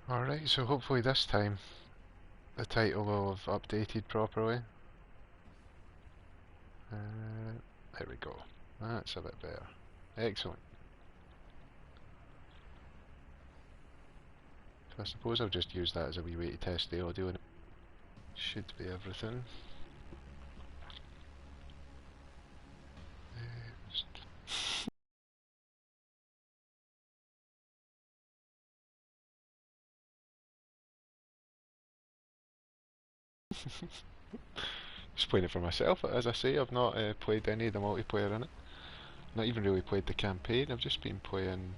Alright, so hopefully this time the title will have updated properly. There we go. That's a bit better. Excellent. So I suppose I'll just use that as a wee way to test the audio and it should be everything. Just playing it for myself, as I say, I've not played any of the multiplayer in it. Not even really played the campaign, I've just been playing...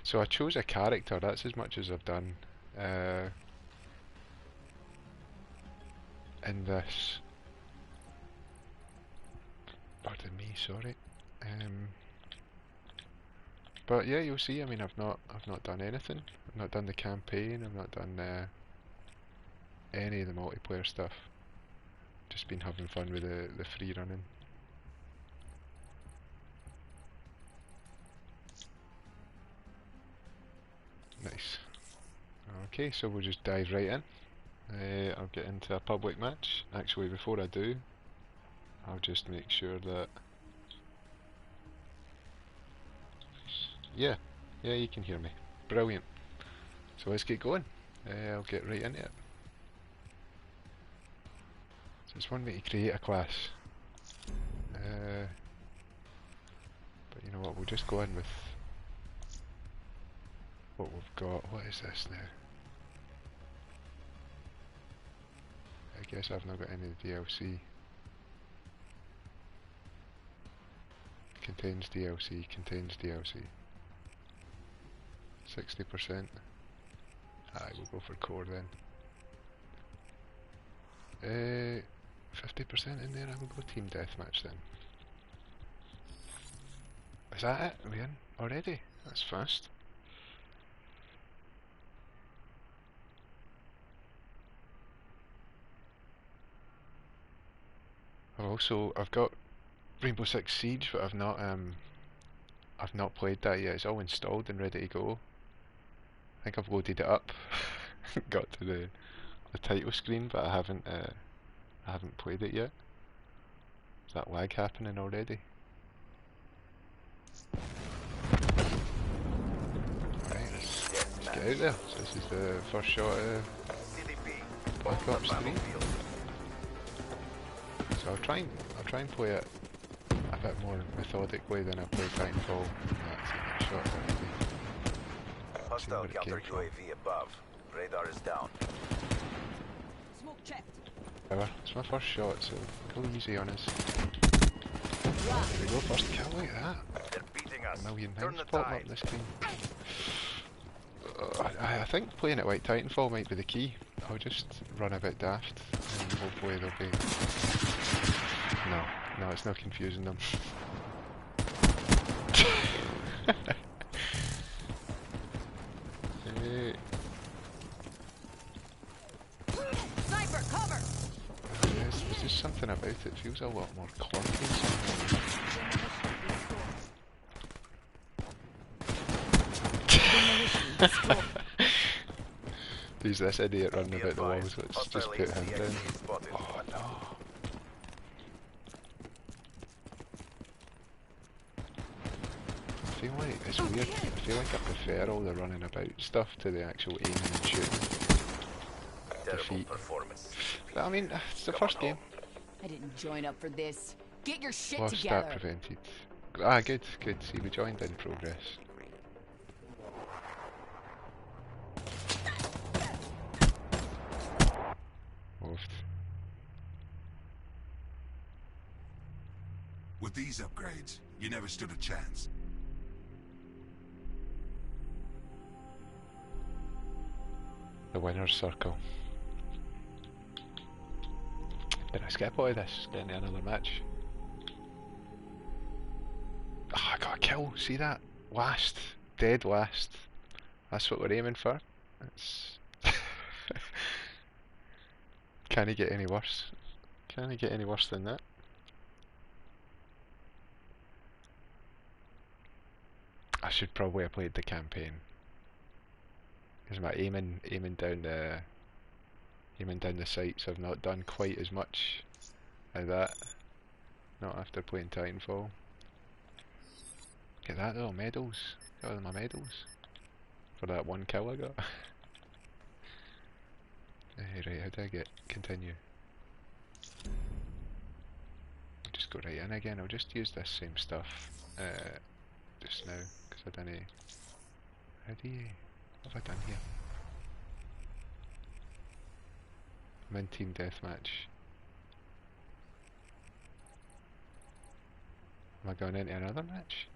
So I chose a character, that's as much as I've done in this. Pardon me, sorry. But yeah, you'll see, I mean, I've not done anything. I've not done the campaign, I've not done any of the multiplayer stuff. Just been having fun with the free running. Nice. Okay, so we'll just dive right in. I'll get into a public match. Actually, before I do, I'll just make sure that... Yeah, you can hear me. Brilliant. So let's get going. I'll get right into it. So it's one way to create a class. But you know what, we'll just go in with what we've got. What is this now? I guess I've not got any of the DLC. Contains DLC, contains DLC. 60%. Aye, we'll go for core then. 50% in there, I will go team deathmatch then. Is that it? Are we in already? That's fast. I've got Rainbow Six Siege, but I've not played that yet. It's all installed and ready to go. I think I've loaded it up. Got to the title screen, but I haven't played it yet. Is that lag happening already? Right, let's get out there. So this is the first shot of Black Ops 3. So I'll try and play it a bit more methodically than I play Titanfall. That's a shot already. Hostile counter UAV above. Radar is down. Smoke checked. However, it's my first shot, so go easy on us. There we go, first kill, look at that. They're beating us. A million Turn times the popping tide. up this game. I think playing it like Titanfall might be the key. I'll just run a bit daft, and hopefully they'll be... No, it's not confusing them. Sniper, cover! There's just something about it. It feels a lot more clunky somehow. Who's this idiot running about the walls? Let's just put him down. Oh no. I feel like it's weird. I feel like I prefer all the running about stuff to the actual aiming and shooting. Defeat. But I mean, it's the first game. I didn't join up for this. Get your shit Lost together. start prevented. Ah, good. See, we joined in progress. Moved. With these upgrades, you never stood a chance. The winner's circle. Did I skip all of this? Get into another match. Ah, I got a kill. See that? Last. Dead last. That's what we're aiming for. It's Can it get any worse? Can it get any worse than that? I should probably have played the campaign. Is my aiming down the sights. I've not done quite as much of that. Not after playing Titanfall. Get that though, medals. Got all my medals for that one kill I got. Right, how do I get continue? I'll just go right in again. I'll just use this same stuff just now because I didn't. How do you? What have I done here? I'm in team deathmatch. Am I going into another match?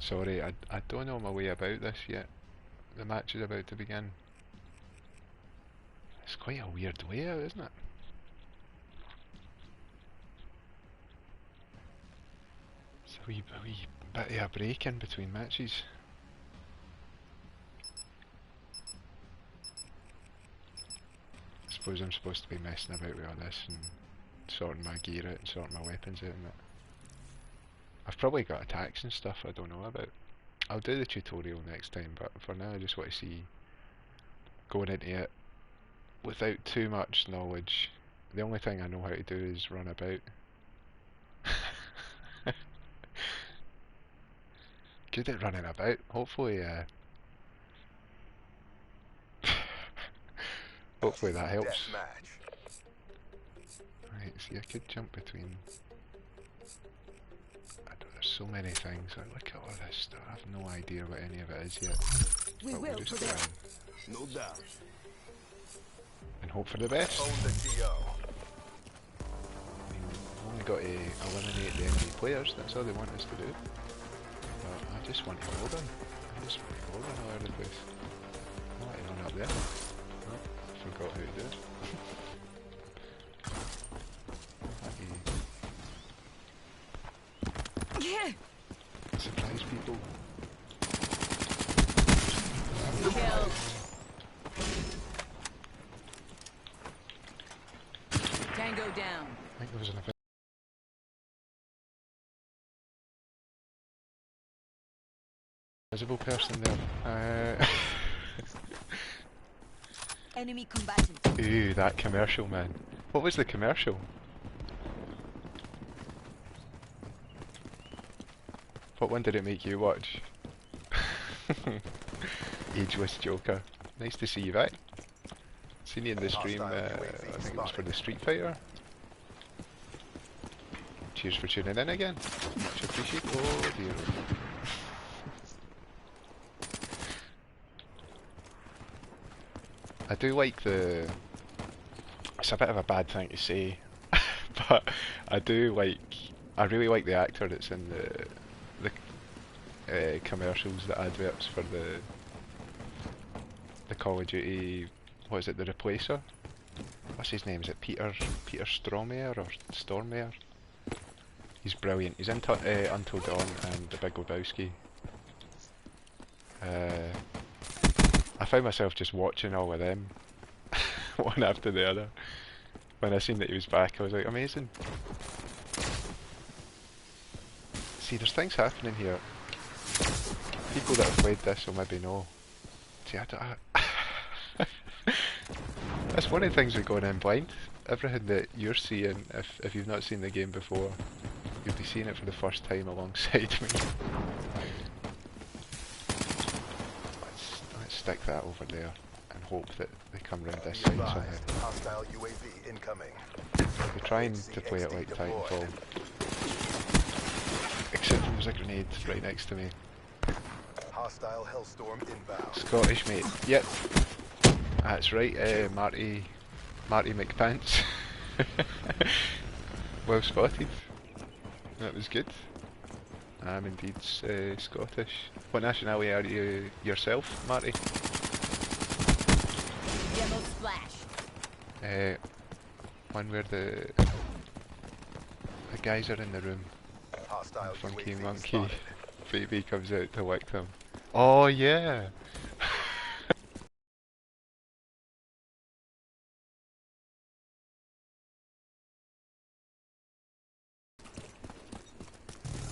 Sorry, I don't know my way about this yet. The match is about to begin. It's quite a weird layout, isn't it? It's a wee bit of a break in between matches. I suppose I'm supposed to be messing about with all this and sorting my gear out and sorting my weapons out and that. I've probably got attacks and stuff I don't know about. I'll do the tutorial next time, but for now I just want to see going into it without too much knowledge. The only thing I know how to do is run about. Good at running about. Hopefully hopefully that helps. Right, see I could jump between. I don't, there's so many things. Like, look at all this stuff. I have no idea what any of it is yet. We But will we'll just go prevail. in No doubt. and hope for the best. Own the TO. I mean, we've only got to eliminate the enemy players, that's all they want us to do. But I just want to hold them. I just want to hold them all over the place. I want to run up there. Oh, forgot how to do it. Yeah. Surprise people. Kill. Tango down. I think there was an invisible person there. Enemy combatant. Ooh, that commercial, man. What was the commercial? What one did it make you watch? Ageless Joker. Nice to see you back. Seen you in the stream, I think it was for the Street Fighter. Cheers for tuning in again. Much appreciated. Oh dear. I do like the... It's a bit of a bad thing to say, but I do like... I really like the actor that's in the commercials, the adverts for the Call of Duty, what is it, the Replacer? What's his name? Is it Peter Stormare or Stormare? He's brilliant. He's in Until Dawn and The Big Lebowski. I found myself just watching all of them, one after the other. When I seen that he was back, I was like, amazing. See, there's things happening here. People that have played this will maybe know. See, that's one of the things with going in blind. Everything that you're seeing, if you've not seen the game before, you'll be seeing it for the first time alongside me. Let's stick that over there and hope that they come round this side somehow. Hostile UAV incoming. I'll be trying to play it like Titanfall. Except there was a grenade right next to me. Hostile Hellstorm inbound. Scottish mate. Yep. That's right, Marty McPants. Well spotted. That was good. I'm indeed Scottish. What nationality are you yourself, Marty? Demo splash. One where the guys are in the room. Hostile Funky UAV monkey spotted. baby comes out to lick them. Oh yeah!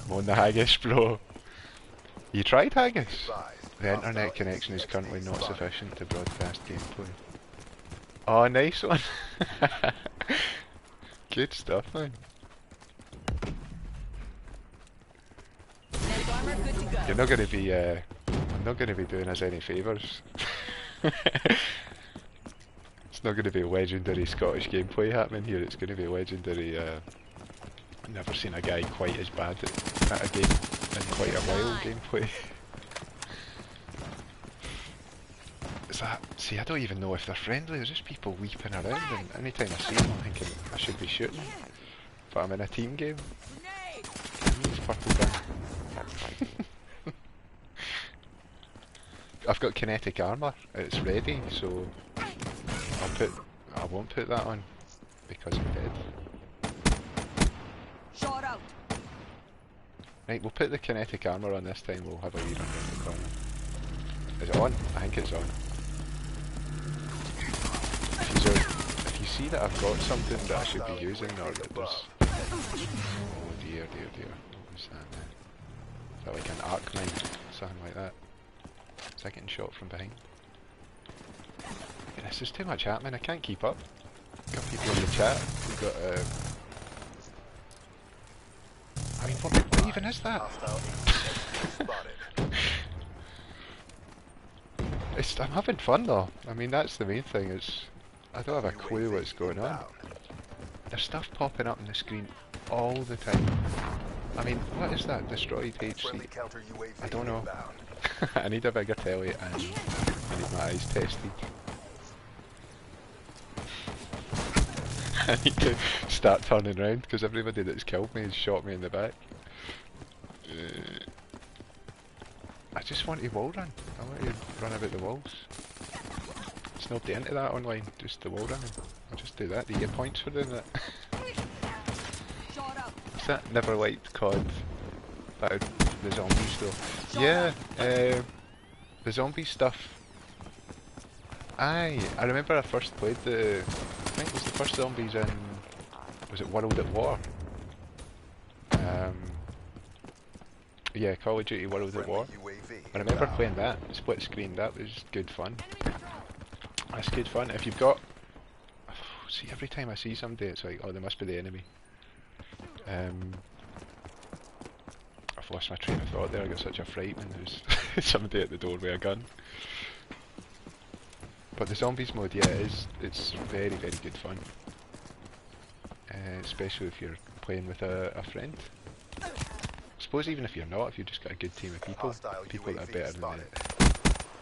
I'm on on the haggis, bro. You tried haggis? Advised. The internet connection is currently not sufficient to broadcast gameplay. Oh, nice one. Good stuff, man. Next armor good to go. You're not gonna be, I'm not gonna be doing us any favours. It's not gonna be legendary Scottish gameplay happening here, it's gonna be legendary, I've never seen a guy quite as bad at a game in quite a while gameplay. Is that, see, I don't even know if they're friendly, there's just people weeping around, and anytime I see them I'm thinking I should be shooting, but I'm in a team game. Use purple gun. I've got kinetic armour, it's ready, so I won't put that on because I'm dead. Shot out. Right, we'll put the kinetic armour on this time, we'll have a wee run around the corner. Is it on? I think it's on. If you see that I've got something that I should be using, or that there's... Oh dear, dear, dear. What was that now? Is that like an arc mine? Something like that? Is that getting shot from behind? This is too much happening, I can't keep up. Got people in the chat, we've got I mean, what even is that? I'm having fun though, I mean that's the main thing, I don't have a clue what's going on. There's stuff popping up on the screen all the time. I mean, what is that? Destroyed HC? I don't know. I need a bigger telly and I need my eyes tested. I need to start turning around because everybody that's killed me has shot me in the back. I just want to wall run. I want to run about the walls. There's nobody into that online, just the wall running. I'll just do that. Do you get points for doing that? Is that never liked COD? About the zombie stuff. Yeah, the zombie stuff. Aye, I remember I first played I think it was the first zombies in, was it World at War? Yeah, Call of Duty World at War. I remember playing that, split screen, that was good fun. That's good fun. If you've got... See, every time I see somebody it's like, oh, they must be the enemy. I've lost my train of thought there, I got such a fright when there's somebody at the door with a gun. But the zombies mode, yeah, it's very, very good fun. Especially if you're playing with a friend. I suppose even if you're not, if you've just got a good team of people that are better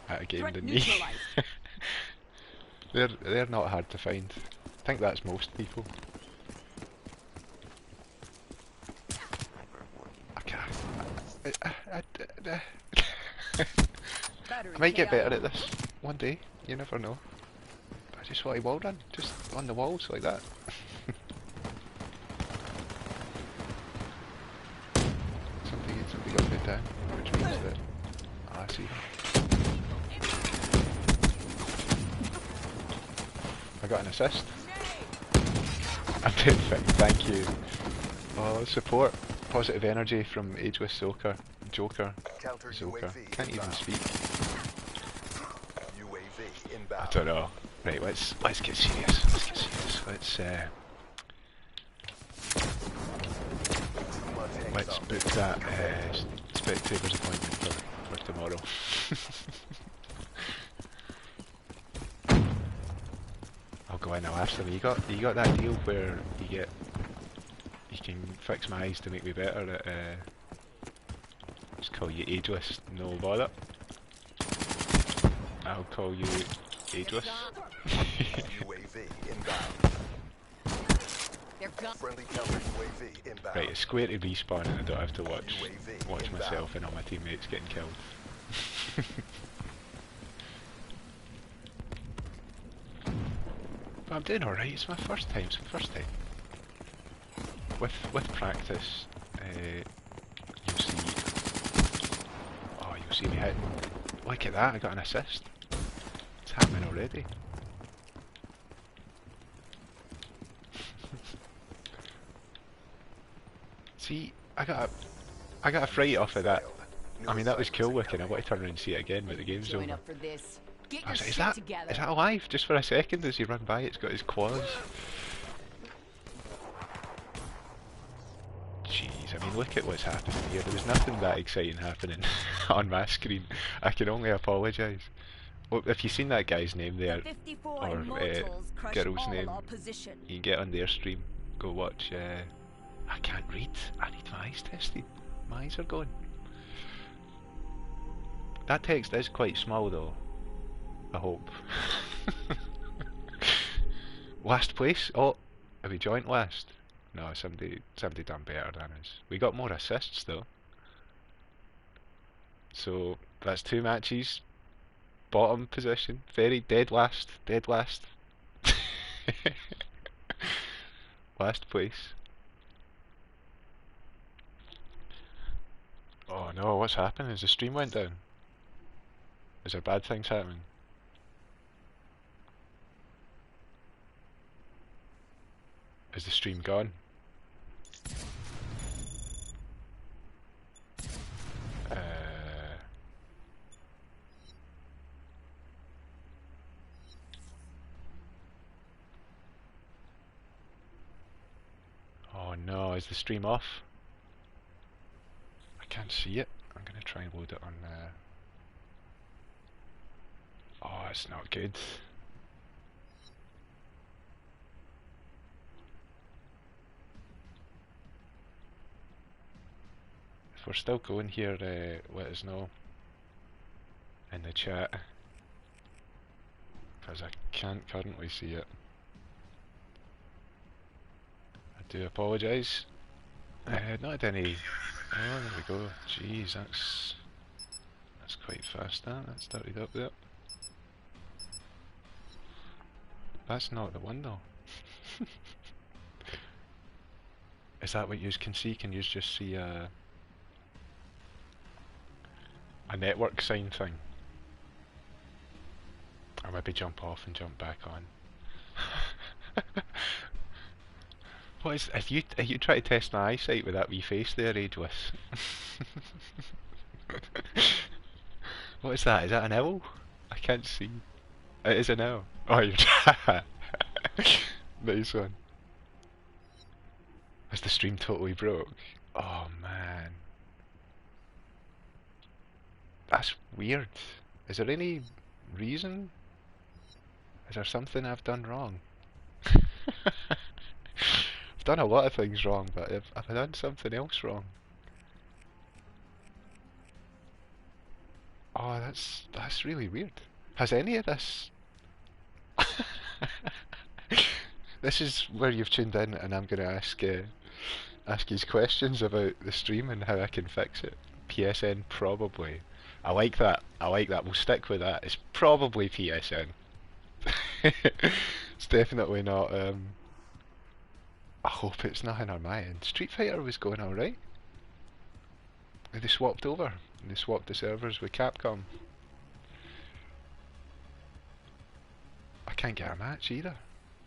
at a game than me. They're not hard to find. I think that's most people. I might get better at this one day, you never know. But I just want to wall run, just on the walls like that. something got put down, which means that... Oh, I see. I got an assist. I'm doing fine, thank you. Oh, support. Positive energy from Ageless Joker. Can't even speak. I don't know. Right, let's get serious. Let's book that spectator's appointment for tomorrow. I'll go in, I'll ask them. You got that deal where you can fix my eyes to make me better at just call you Ageless, no bother. I'll call you Ageless. Right, it's square to respawn and I don't have to watch myself and all my teammates getting killed. But I'm doing alright, it's my first time. With practice, you'll see me hitting. Look at that, I got an assist. It's happening already. See, I I got a fright off of that. Failed. New I mean, that was cool assignments looking. I want to turn incoming. around and see it again, but the game's Join over. up for this. Get I your was like, shit together. is that alive? Just for a second as you run by, it's got his claws. Jeez, I mean, look at what's happening here. There was nothing that exciting happening on my screen. I can only apologise. Well, if you've seen that guy's name there, 54 or immortals crush girl's all name, opposition. you can get on their stream. Go watch. I can't read. I need my eyes tested. My eyes are going. That text is quite small though. I hope. Last place? Oh, have we joined last? No, somebody done better than us. We got more assists though. So that's 2 matches. Bottom position. Very dead last. Dead last. Last place. Oh no, what's happened? Has the stream went down? Is there bad things happening? Is the stream gone? Oh no, is the stream off? I can't see it. I'm gonna try and load it on Oh, it's not good. If we're still going here, let us know in the chat, because I can't currently see it. I do apologise. Not had any. Oh, there we go. Jeez, that's quite fast. That started up there. That's not the one though. Is that what you can see? Can you just see a network sign thing? Or maybe jump off and jump back on. What is? Are you trying to test my eyesight with that wee face there, Ageless? What is that? Is that an owl? I can't see. It is an owl. Oh, you're nice one. Is the stream totally broke? Oh man. That's weird. Is there any reason? Is there something I've done wrong? I've done a lot of things wrong, but have I done something else wrong? Oh, that's really weird. Has any of this... This is where you've tuned in, and I'm going to ask you questions about the stream and how I can fix it. PSN, probably. I like that. I like that. We'll stick with that. It's probably PSN. It's definitely not. I hope it's nothing on my end. Street Fighter was going alright. They swapped over. They swapped the servers with Capcom. I can't get a match either.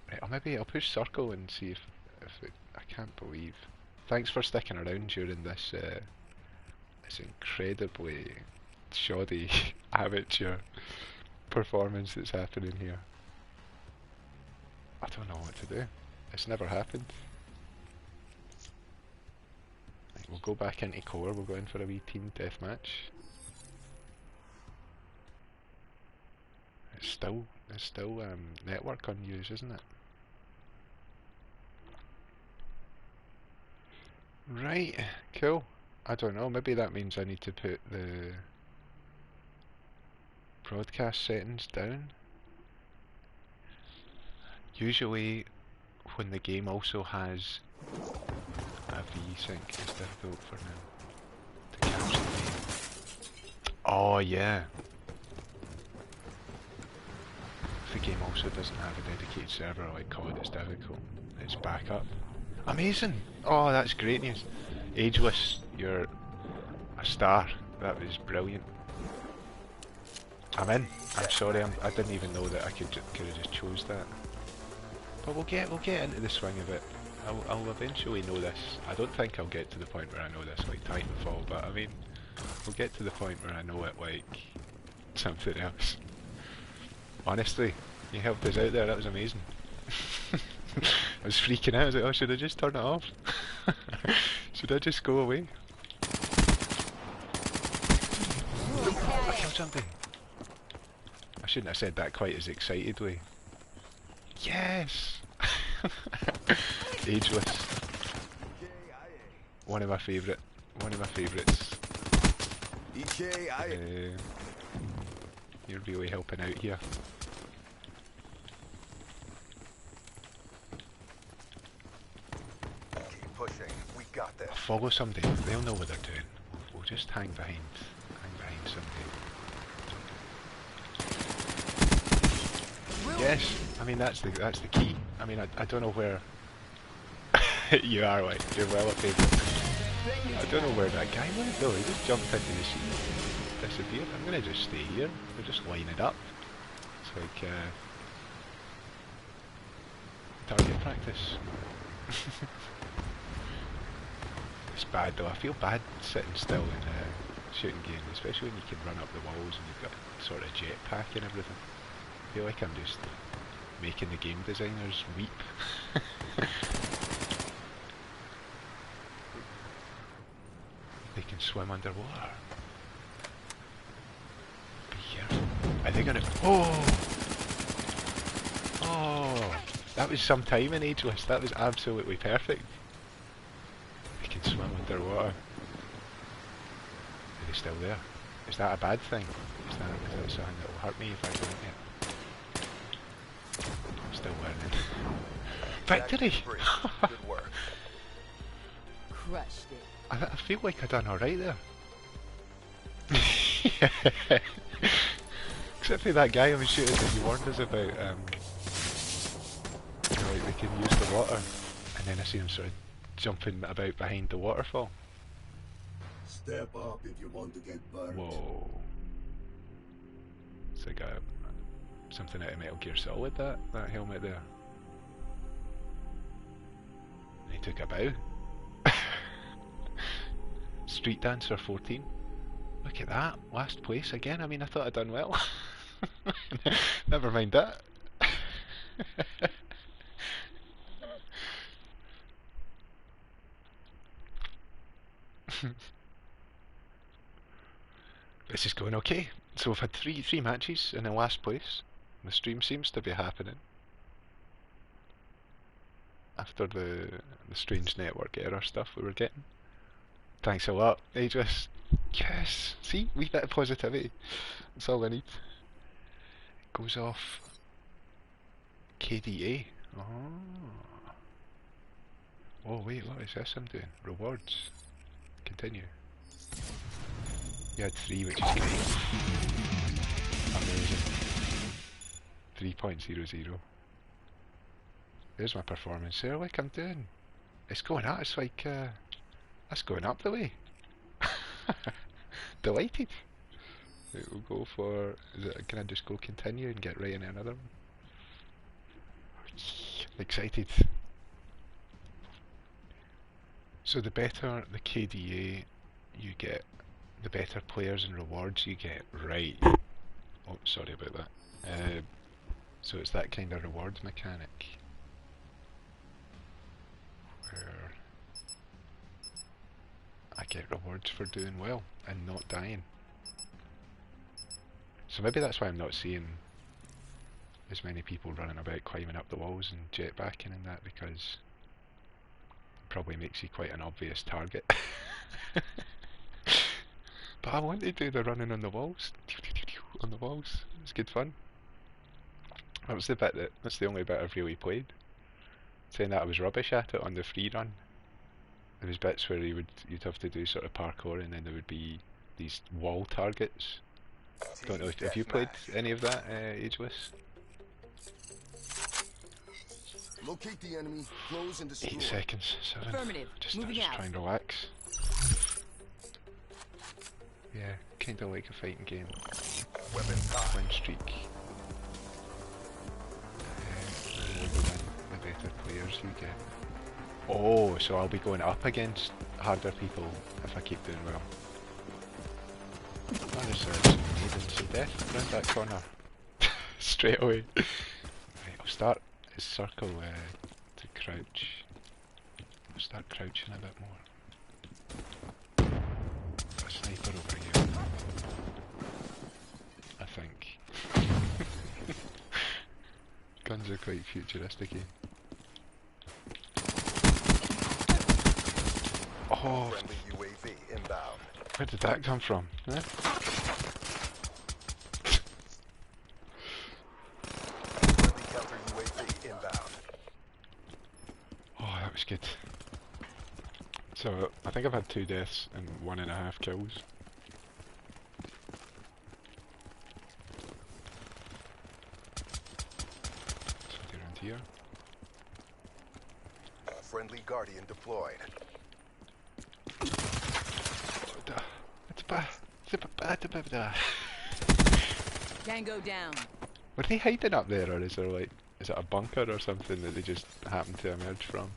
Right, or maybe I'll push circle and see if I can't believe. Thanks for sticking around during this this incredibly shoddy amateur performance that's happening here. I don't know what to do. It's never happened. Right, we'll go back into core. We'll go in for a wee team deathmatch. It's still network unused, isn't it? Right, cool. I don't know, maybe that means I need to put the broadcast settings down. Usually when the game also has a V-Sync, it's difficult for now to capture the game. Oh yeah. If the game also doesn't have a dedicated server like COD, it's difficult. It's backup. Amazing! Oh, that's great news. Ageless, you're a star. That was brilliant. I'm in. I'm sorry, I didn't even know that I could have just chose that. But we'll get into the swing of it. I'll eventually know this. I don't think I'll get to the point where I know this like Titanfall, but I mean, I'll get to the point where I know it like something else. Honestly, you helped us out there, that was amazing. I was freaking out, I was like, oh, should I just turn it off? Should I just go away? I killed something! I shouldn't have said that quite as excitedly. Yes! Ageless. One of my favourites. You're really helping out here. Keep pushing. We got this. I'll follow somebody. They'll know what they're doing. We'll just hang behind somebody. Yes, I mean that's the key. I mean I don't know where you are, like you're well up there. I don't know where that guy went though. He just jumped into the sea, disappeared. I'm gonna just stay here. We'll just line it up. It's like target practice. It's bad though. I feel bad sitting still in a shooting game, especially when you can run up the walls and you've got sort of jetpack and everything. I feel like I'm just making the game designers weep. They can swim underwater. Be careful. Are they gonna... Oh! Oh! That was some time in Ageless. That was absolutely perfect. They can swim underwater. Are they still there? Is that a bad thing? Is that something that will hurt me if I don't get? I'm still learning. Victory! Good work. Crushed it. I feel like I done alright there. Except for that guy I was shooting that you warned us about, you know, like they can use the water, and then I see him sort of jumping about behind the waterfall. Step up if you want to get burned. Whoa. It's like something out of Metal Gear Solid, that helmet there. And he took a bow. Street Dancer 14. Look at that, last place again. I mean, I thought I'd done well. Never mind that. This is going okay. So we've had three matches in the last place. The stream seems to be happening. After the strange network error stuff we were getting. Thanks a lot, Aegis. Yes! See? Wee bit of positivity. That's all I need. Goes off. KDA. Oh. Oh wait, what is this I'm doing? Rewards. Continue. You had 3, which is great. Amazing. 3.00. There's my performance there, like I'm doing. It's going up, it's like, that's going up the way. Delighted. Right, we'll go for, can I just go continue and get right into another one? Excited. So the better the KDA you get, the better players and rewards you get. Right. Oh, sorry about that. So it's that kind of reward mechanic. Where I get rewards for doing well and not dying. So maybe that's why I'm not seeing as many people running about climbing up the walls and jetpacking and that, because it probably makes you quite an obvious target. But I want to do the running on the walls. On the walls. It's good fun. That's the only bit I've really played. Saying that I was rubbish at it on the free run. There was bits where you'd have to do sort of parkour, and then there would be these wall targets. Don't know if you played any of that, Ageless? Locate the enemy, close and destroy. 8 seconds, 7. Affirmative. Just Moving out. try and relax. Yeah, kinda like a fighting game. Weapon Win streak. The more you win, the better players you get. Oh, so I'll be going up against harder people if I keep doing well. Oh, there's some death around that corner. Straight away. Right, I'll start his circle to crouch. I'll start crouching a bit more. A sniper over here. I think. Guns are quite futuristic-y. Oh, Friendly UAV inbound. where did that come from? Huh? Friendly counter UAV inbound. Oh, that was good. So, I think I've had 2 deaths and 1.5 kills. Something around here. Friendly Guardian deployed. Tango down. Were they hiding up there, or is there like, is it a bunker or something that they just happen to emerge from?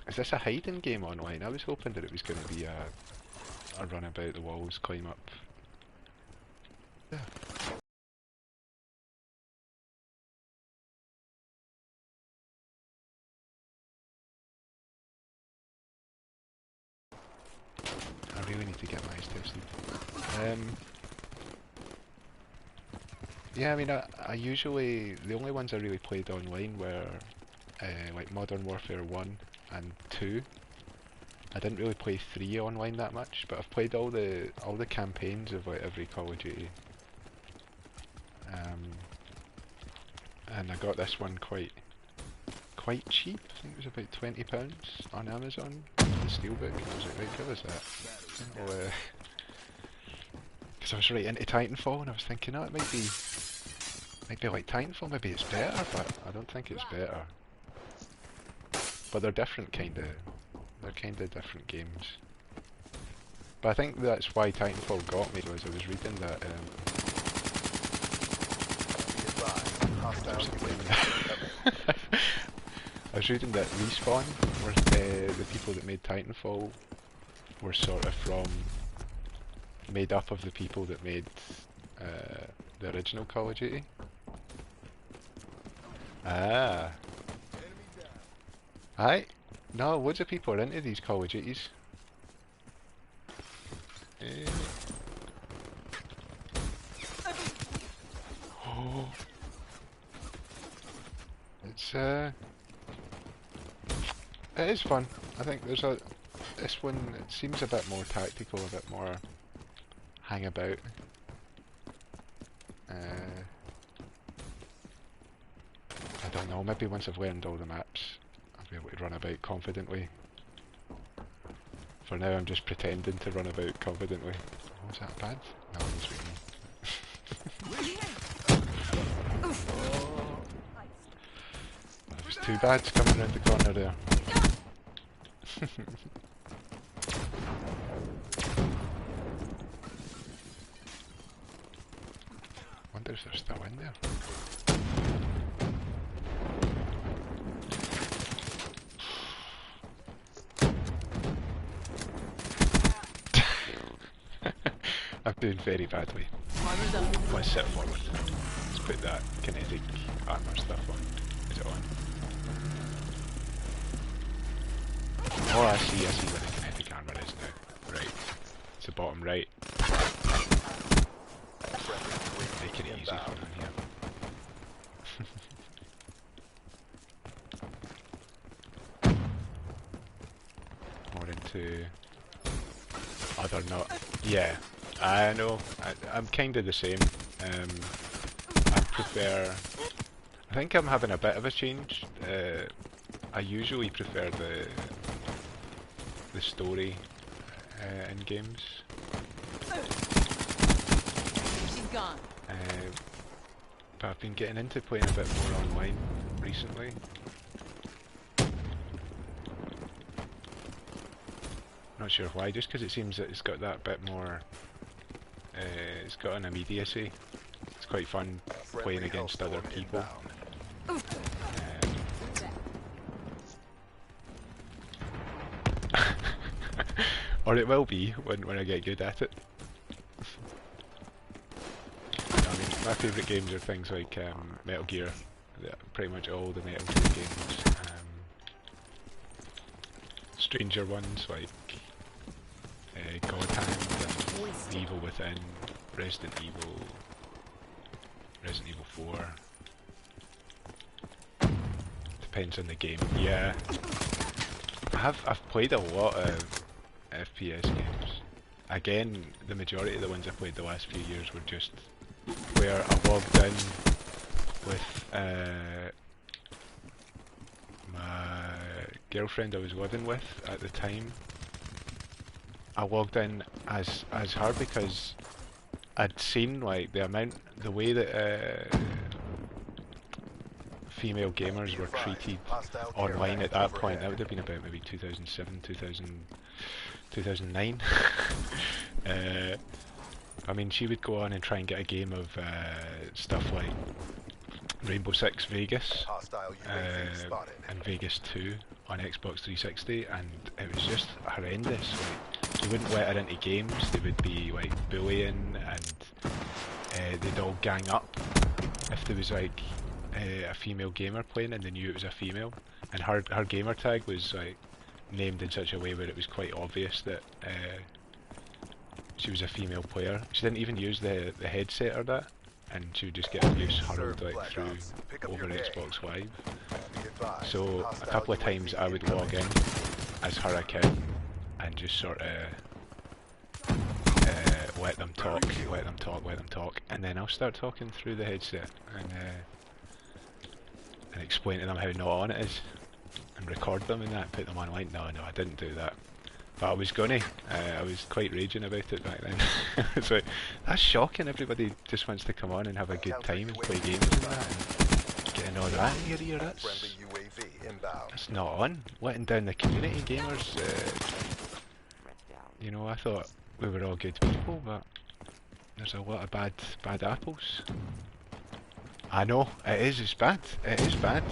Is this a hiding game online? I was hoping that it was going to be a run about the walls, climb up. Yeah. I really need to get my eyes tested. Yeah, I mean, I usually, the only ones I really played online were like Modern Warfare 1 and 2. I didn't really play 3 online that much, but I've played all the campaigns of like every Call of Duty. And I got this one quite cheap. I think it was about £20 on Amazon. The Steelbook. And I was like, right, give us that. Because I was right into Titanfall, and I was thinking, oh, it might be like Titanfall. Maybe it's better, but I don't think it's better. But they're different, they're kind of different games. But I think that's why Titanfall got me, was I was reading that. I was reading that Respawn, were the people that made Titanfall, were sort of made up of the people that made the original Call of Duty. Ah. Aye. No, loads of people are into these Call of Duties. Oh. It's it is fun. I think this one, it seems a bit more tactical, a bit more hang about. I don't know, maybe once I've learned all the maps I'll be able to run about confidently. For now I'm just pretending to run about confidently. Oh, was that bad? No, it was with me. That was too bad coming around the corner there. Wonder if they're still in there. I'm doing very badly. Let's sit forward. Let's put that kinetic armor stuff on. Is it on? Oh, I see where the kinetic armor is now. Right. It's the bottom right. Making it easy for them here. More into other not. Yeah, I know. I'm kind of the same. I prefer. I think I'm having a bit of a change. I usually prefer the story in games. She's gone. But I've been getting into playing a bit more online recently. Not sure why, just because it seems that it's got that bit more. It's got an immediacy. It's quite fun playing against other people. Or it will be when I get good at it. I mean, my favourite games are things like Metal Gear, pretty much all the Metal Gear games. Stranger ones like God Hand and Evil Within, Resident Evil, Resident Evil 4. Depends on the game. Yeah, I've played a lot of FPS games. Again, the majority of the ones I played the last few years were just where I logged in with my girlfriend I was living with at the time. I logged in as her because I'd seen like the way that female gamers were treated online at that point. That would have been about maybe 2007, 2009. I mean, she would go on and try and get a game of stuff like Rainbow Six Vegas and Vegas 2 on Xbox 360, and it was just horrendous. Like, they wouldn't let her into games, they would be like bullying, and they'd all gang up if there was like a female gamer playing and they knew it was a female, and her gamer tag was like named in such a way where it was quite obvious that she was a female player. She didn't even use the headset or that, and she would just get abuse hurled like through over Xbox Live. So a couple of times I would log in as her account and just sort of let them talk, and then I'll start talking through the headset and explain to them how not on it is, and record them and that, put them online. No, I didn't do that. But I was gonna. I was quite raging about it back then. It's like, that's shocking. Everybody just wants to come on and have a good time and play games and that, and getting all that in your ear. That's not on. Letting down the community gamers. You know, I thought we were all good people, but there's a lot of bad apples. I know it is. It's bad. It is bad.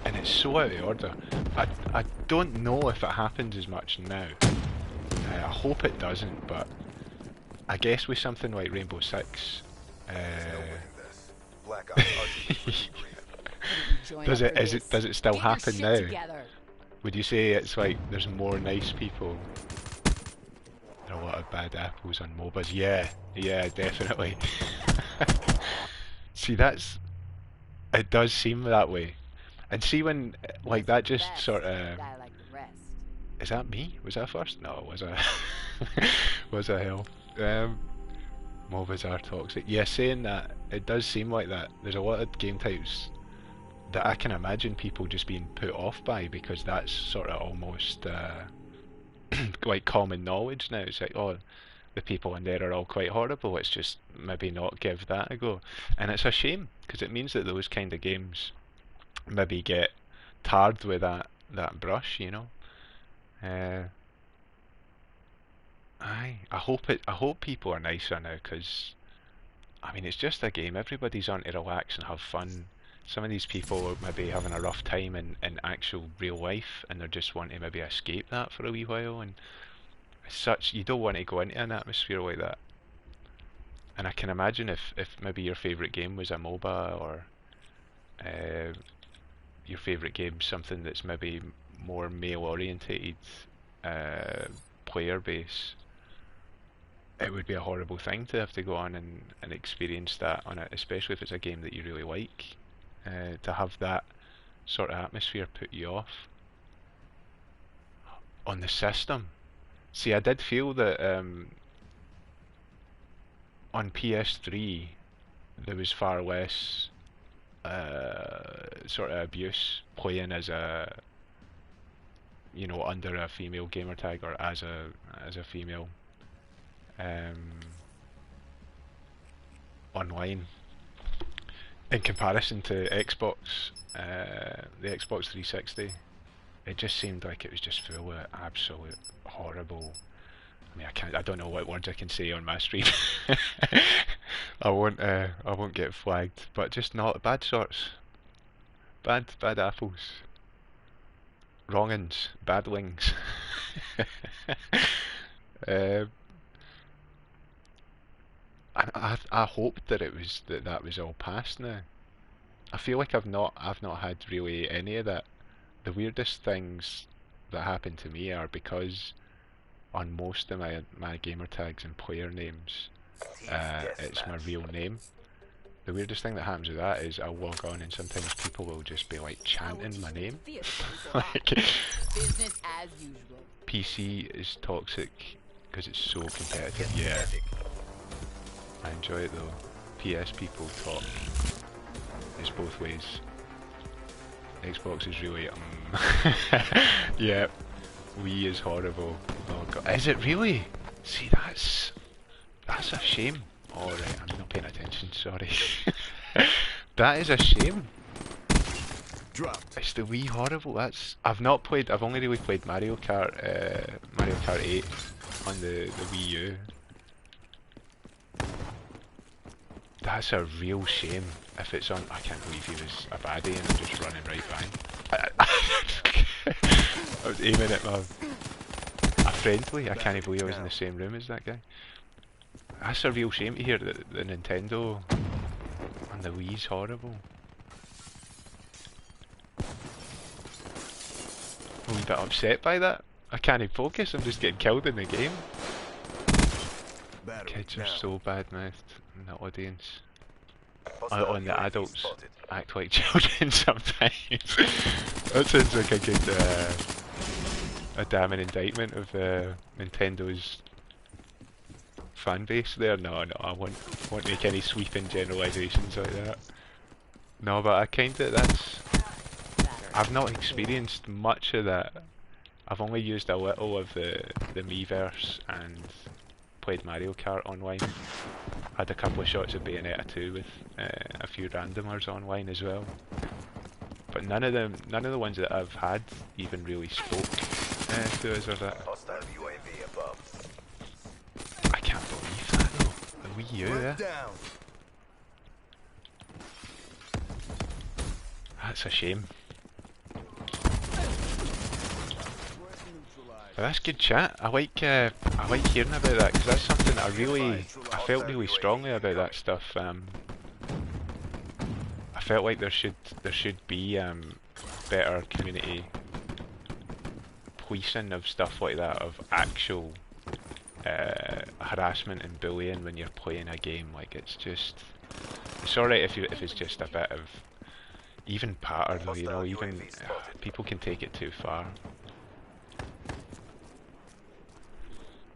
And it's so out of order. I don't know if it happens as much now. I hope it doesn't, but I guess with something like Rainbow Six, does it still happen now? Together. Would you say it's like there's more nice people? There are a lot of bad apples on MOBAs. Yeah, definitely. See, it does seem that way. And see when, like, that just sort of... Is that me? Was that first? No, was I? Was I hell? MOBAs are toxic. Yeah, saying that, it does seem like that. There's a lot of game types that I can imagine people just being put off by, because that's sort of almost like common knowledge now. It's like, oh, the people in there are all quite horrible, let's just maybe not give that a go. And it's a shame, because it means that those kind of games maybe get tarred with that brush, you know. I hope people are nicer now, because I mean, it's just a game. Everybody's on to relax and have fun. Some of these people are maybe having a rough time in actual real life, and they're just wanting to maybe escape that for a wee while, and as such, you don't want to go into an atmosphere like that. And I can imagine if maybe your favourite game was a MOBA, or your favourite game something that's maybe more male orientated player base, it would be a horrible thing to have to go on and experience that on it, especially if it's a game that you really like. To have that sort of atmosphere put you off on the system. See, I did feel that on PS3 there was far less sort of abuse playing as a, you know, under a female gamer tag, or as a female online, in comparison to Xbox, the Xbox 360. It just seemed like it was just full of absolute horrible. I mean, I don't know what words I can say on my stream. I won't get flagged, but just not bad sorts, bad apples. Wrongins, badlings. um, I hoped that it was that was all past now. I feel like I've not had really any of that. The weirdest things that happen to me are because on most of my gamer tags and player names, it's my real name. The weirdest thing that happens with that is I'll log on and sometimes people will just be like chanting my name. Like, Business as usual. PC is toxic because it's so competitive. Yeah, I enjoy it though. PS people talk. It's both ways. Xbox is really yeah. Wii is horrible. Oh god, is it really? See, that's a shame. Alright, I'm not paying attention, sorry. That is a shame. Dropped. It's the Wii horrible, I've only really played Mario Kart 8 on the Wii U. That's a real shame if it's on. I can't believe he was a baddie and I'm just running right by. I was aiming at a friendly. I can't believe I was in the same room as that guy. That's a real shame to hear that the Nintendo and the Wii's horrible. I'm a wee bit upset by that. I can't focus, I'm just getting killed in the game. Kids are so bad-mouthed in the audience. And the adults act like children sometimes. That sounds like a good, a damning indictment of Nintendo's fan base there. No, I won't make any sweeping generalisations like that. No, but I I've not experienced much of that. I've only used a little of the Miiverse and played Mario Kart online. Had a couple of shots of Bayonetta 2 with a few randomers online as well. But none of the ones that I've had even really spoke to us or that. I can't believe that though. The Wii U, yeah. That's a shame. But that's good chat. I like hearing about that because that's something that I felt really strongly about that stuff. I felt like there should be better community policing of stuff like that, of actual harassment and bullying when you're playing a game. Like it's alright if it's just a bit of even patter though, you know, even people can take it too far.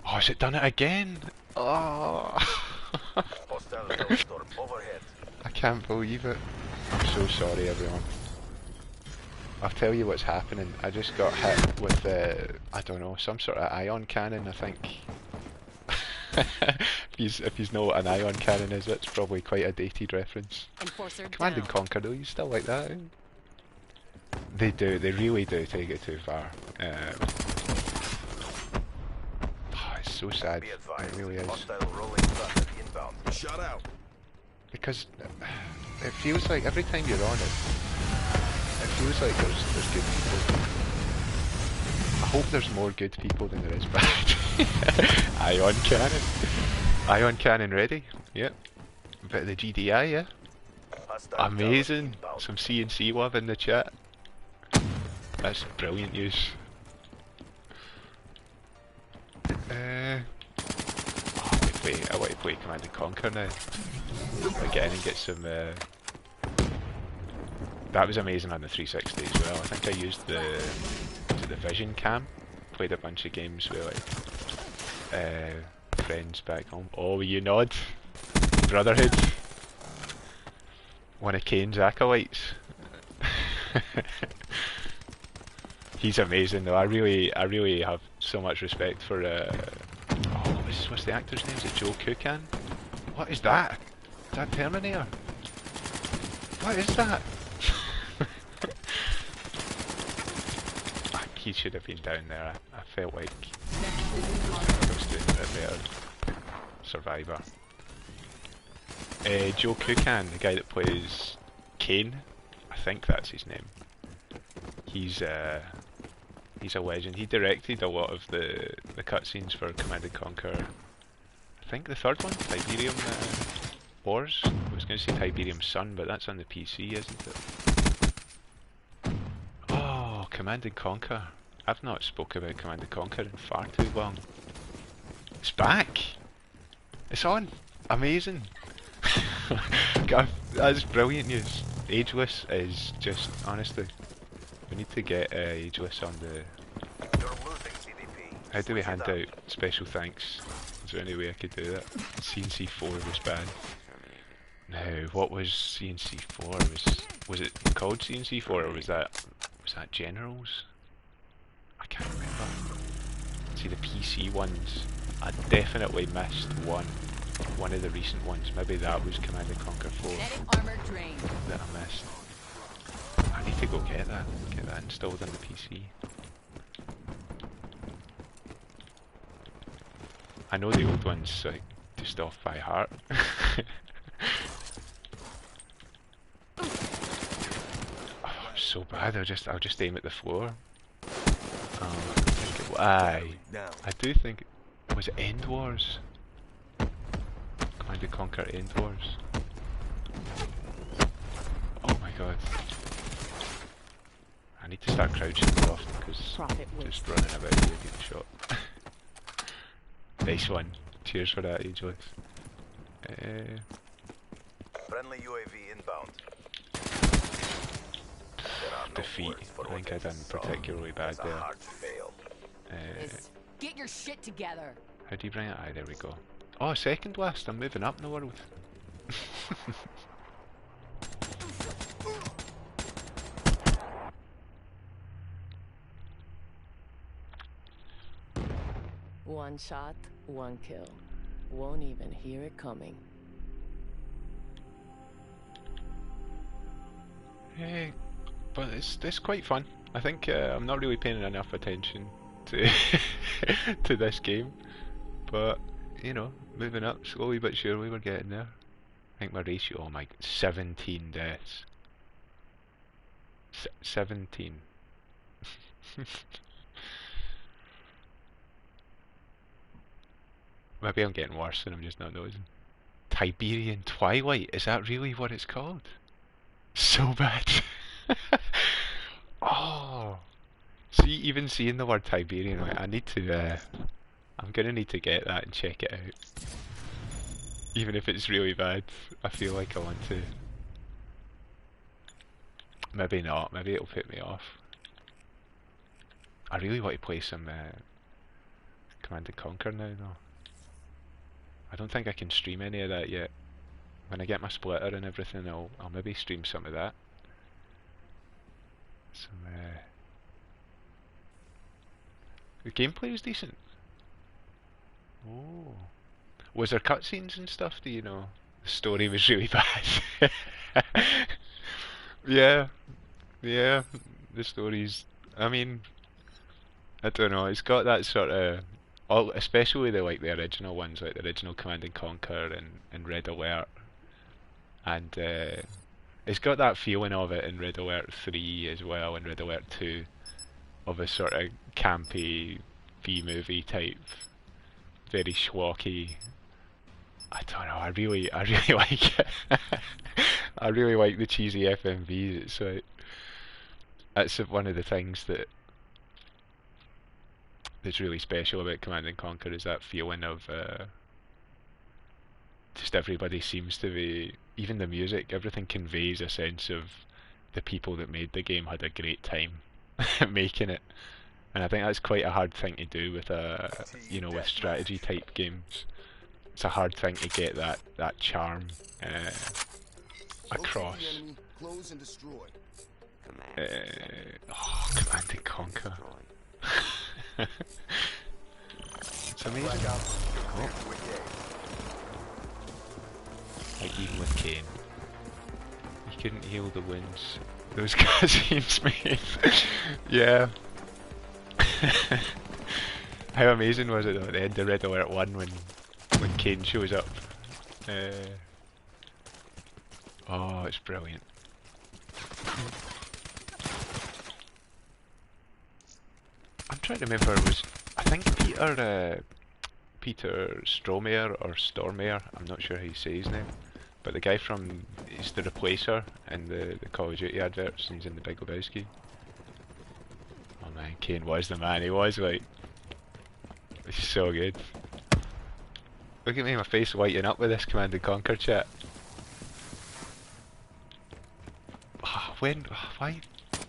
Oh, has it done it again? Oh. I can't believe it. I'm so sorry everyone. I'll tell you what's happening. I just got hit with I don't know, some sort of ion cannon, I think. If you know what an ion cannon is, that's probably quite a dated reference. Command and Conquer though, you still like that? Eh? They really do take it too far. It's so sad, it really is. Shut out. Because it feels like every time you're on it feels like there's good people. I hope there's more good people than there is bad. Ion cannon. Ion cannon ready. Yep. A bit of the GDI, yeah. Amazing. Some CNC love in the chat. That's brilliant news. I want to play Command and Conquer now. Again and get some that was amazing on the 360 as well. I think I used the Vision cam. Played a bunch of games with like friends back home. Oh, you nod. Brotherhood. One of Kane's acolytes. He's amazing though. I really have so much respect for what's the actor's name? Is it Joe Kukan? What is that? Is that Terminator? What is that? He should have been down there. I felt like I was doing a better Survivor. Joe Kukan, the guy that plays Kane, I think that's his name. He's He's a legend. He directed a lot of the cutscenes for Command and Conquer. I think the third one, Tiberium Wars. I was going to say Tiberium Sun, but that's on the PC, isn't it? Oh, Command and Conquer. I've not spoke about Command and Conquer in far too long. It's back! It's on! Amazing! That's brilliant news. Ageless is just, honestly, we need to get Ageless on the... You're losing CDP. How do we hand out special thanks? Is there any way I could do that? CNC4 was bad. No, what was CNC4? Was it called CNC4 or was that Generals? I can't remember. See, the PC ones, I definitely missed one of the recent ones. Maybe that was Command and Conquer 4 Kinetic armor drained. that I missed. I need to go get that installed on the PC. I know the old ones like just off by heart. Oh, I'm so bad. I'll just aim at the floor. I do think was it End Wars? Command and Conquer End Wars. Oh my god. I need to start crouching more often because just running about here getting shot. Nice one. Cheers for that, Ageless. Friendly UAV inbound. Defeat. I think I done particularly bad there. Hard to fail. Get your shit together. How do you bring it? Aye, there we go. Oh, second last. I'm moving up in the world. One shot, one kill. Won't even hear it coming. Hey, but it's quite fun. I think I'm not really paying enough attention to to this game, but you know, moving up slowly but surely, we're getting there. I think my ratio, oh my, 17 deaths. 17. Maybe I'm getting worse and I'm just not noticing. Tiberian Twilight, is that really what it's called? So bad. Oh. See, even seeing the word Tiberian, I need to, I'm gonna need to get that and check it out. Even if it's really bad, I feel like I want to. Maybe not, maybe it'll put me off. I really want to play some Command and Conquer now though. I don't think I can stream any of that yet. When I get my splitter and everything, I'll maybe stream some of that. The gameplay was decent. Oh, was there cutscenes and stuff? Do you know? The story was really bad. Yeah, yeah. The story's. I mean, I don't know. It's got that sort of. All, especially the original ones, like the original Command and Conquer and Red Alert, and it's got that feeling of it in Red Alert 3 as well, and Red Alert 2, of a sort of campy B-movie type, very schlocky. I don't know. I really like it. I really like the cheesy FMVs. It's like that's one of the things that's really special about Command and Conquer, is that feeling of just everybody seems to be, even the music, everything conveys a sense of the people that made the game had a great time making it, and I think that's quite a hard thing to do with with strategy type games. It's a hard thing to get that charm across. Close and destroy. Command and Conquer. It's amazing. Oh. Like even with Kane, he couldn't heal the wounds those cutscenes made. Yeah. How amazing was it though at the end of Red Alert 1 when Kane shows up? Oh, it's brilliant. trying to remember. I think Peter Stromayer or Stormayer. I'm not sure how you say his name. But the guy he's the replacer in the Call of Duty adverts, and he's in the Big Lebowski. Oh man, Kane was the man. He was like, it's so good. Look at me, my face lighting up with this Command and Conquer chat. Why?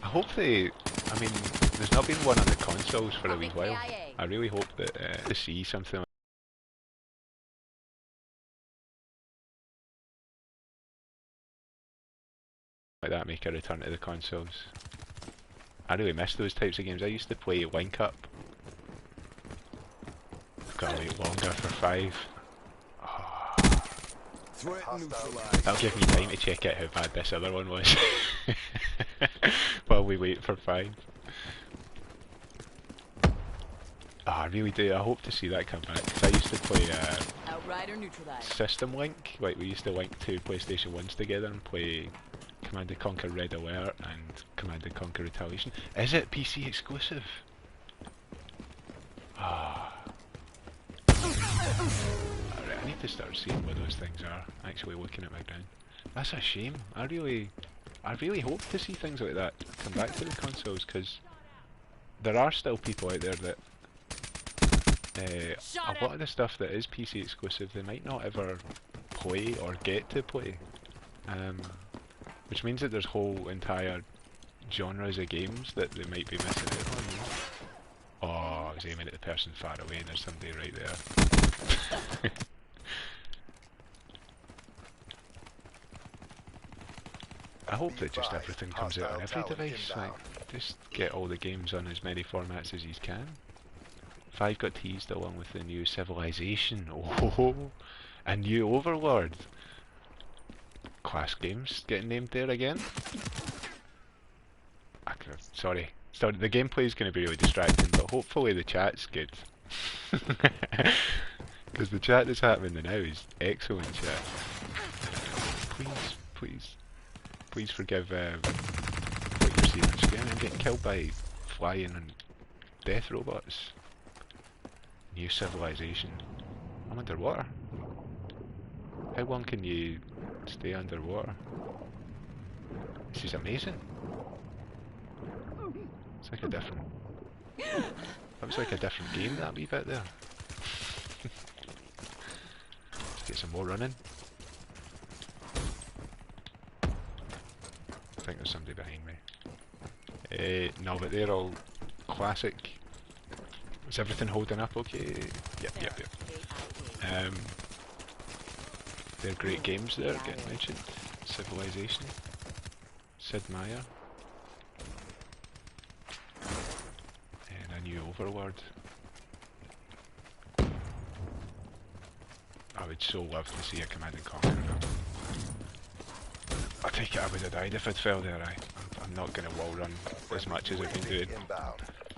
I hope I mean, there's not been one on the consoles for a wee while. I really hope that to see something like that make a return to the consoles. I really miss those types of games. I used to play Link Up. I've got to wait longer for 5. That'll give me time to check out how bad this other one was. While we wait for 5. I really do. I hope to see that come back. Cause I used to play System Link. Like we used to link 2 PlayStation 1s together and play Command & Conquer Red Alert and Command & Conquer Retaliation. Is it PC exclusive? Alright, I need to start seeing where those things are. Actually looking at my ground. That's a shame. I really hope to see things like that come back to the consoles, because there are still people out there that a lot of the stuff that is PC exclusive they might not ever play or get to play. Which means that there's whole entire genres of games that they might be missing out on. Oh, I was aiming at the person far away and there's somebody right there. I hope that just everything comes out on every device. Like, just get all the games on as many formats as you can. 5 got teased along with the new Civilization. Oh, a new Overlord. Class games getting named there again. Sorry, the gameplay is going to be really distracting, but hopefully the chat's good. Because the chat that's happening now is excellent chat. Please forgive what you're seeing on screen. I'm getting killed by flying and death robots. New Civilization. I'm underwater. How long can you stay underwater? This is amazing. It's like a different... That was like a different game, that wee bit there. Let's get some more running. I think there's somebody behind me. No, but they're all classic. Is everything holding up okay? Yep. They're great games there, getting mentioned. Civilization. Sid Meier. And a new Overlord. I would so love to see a Command & Conquer. I take it I would have died if I'd fell there. I'm not going to wall run as much as I've been doing. I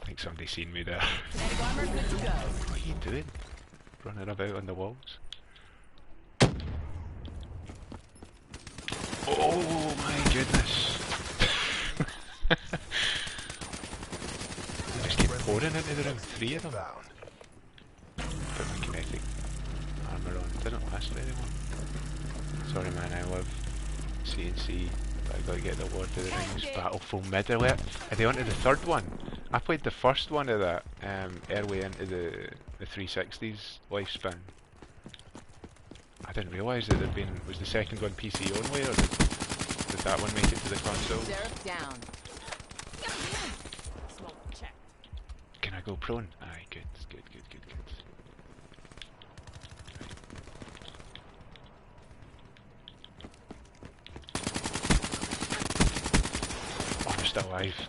think somebody's seen me there. What are you doing? Running about on the walls? Oh my goodness! They just keep pouring into the room. 3 of them. Put my kinetic armour on. It doesn't last very long. Sorry man, I love C&C, but I gotta get the Lord of the Rings Battleful mid-alert. Are they onto the 3rd one? I played the first one of that early into the 360's lifespan. I didn't realise that was the second one PC only, or did that one make it to the console? Down. Can I go prone? Aye, good. Oh, I'm still alive.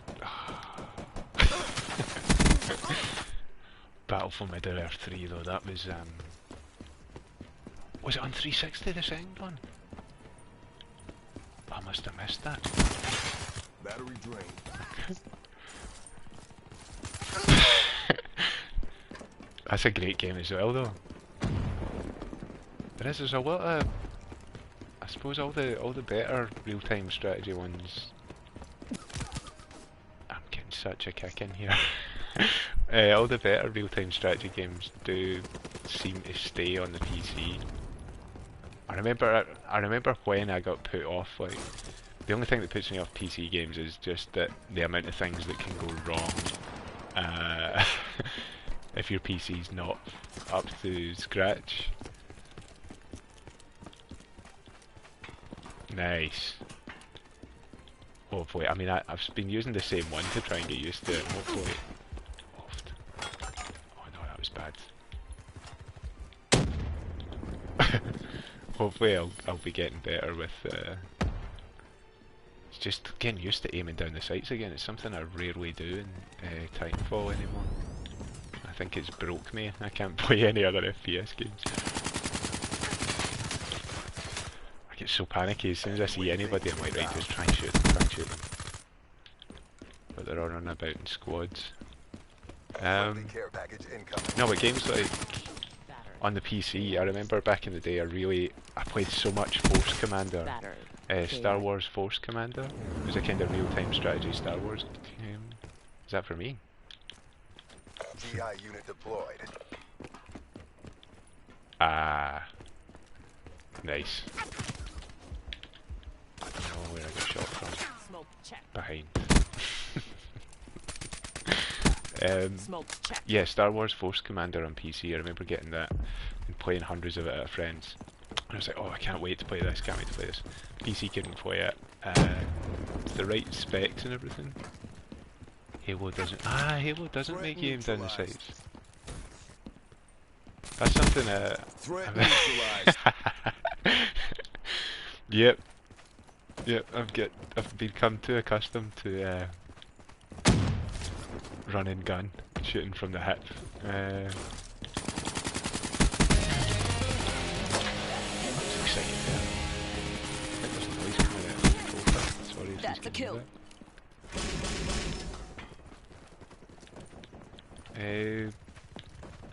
Battle for Middle-earth 3 though, that was it on 360, the second one? I must have missed that. Battery drained. That's a great game as well though. There's a lot of... I suppose all the better real-time strategy ones... I'm getting such a kick in here. All the better real-time strategy games do seem to stay on the PC. I remember when I got put off, like, the only thing that puts me off PC games is just that the amount of things that can go wrong if your PC's not up to scratch. Nice. Hopefully, I mean, I've been using the same one to try and get used to it. Hopefully, oh no, that was bad. Hopefully, I'll be getting better with. It's just getting used to aiming down the sights again. It's something I rarely do in Titanfall anymore. I think it's broke me. I can't play any other FPS games. I get so panicky as soon as I see anybody. I'm like, right, just try and shoot them, try and shoot them. But they're all running about in squads. No, but games like on the PC, I remember back in the day, I played so much Force Commander. Star Wars Force Commander. It was a kind of real-time strategy Star Wars game. Is that for me? GI unit deployed. Ah. Nice. I don't know where I got shot from. Smoke check. Behind. Smoke check. Yeah, Star Wars Force Commander on PC. I remember getting that and playing hundreds of it at friends. And I was like, oh, I can't wait to play this, can't wait to play this. PC couldn't play it. The right specs and everything. Halo doesn't make you aim down the sights. That's something Yep. I've become too accustomed to run and gun, shooting from the hip. That's exciting there. I think there's a noise coming out of the control pad. Sorry if That's a kill.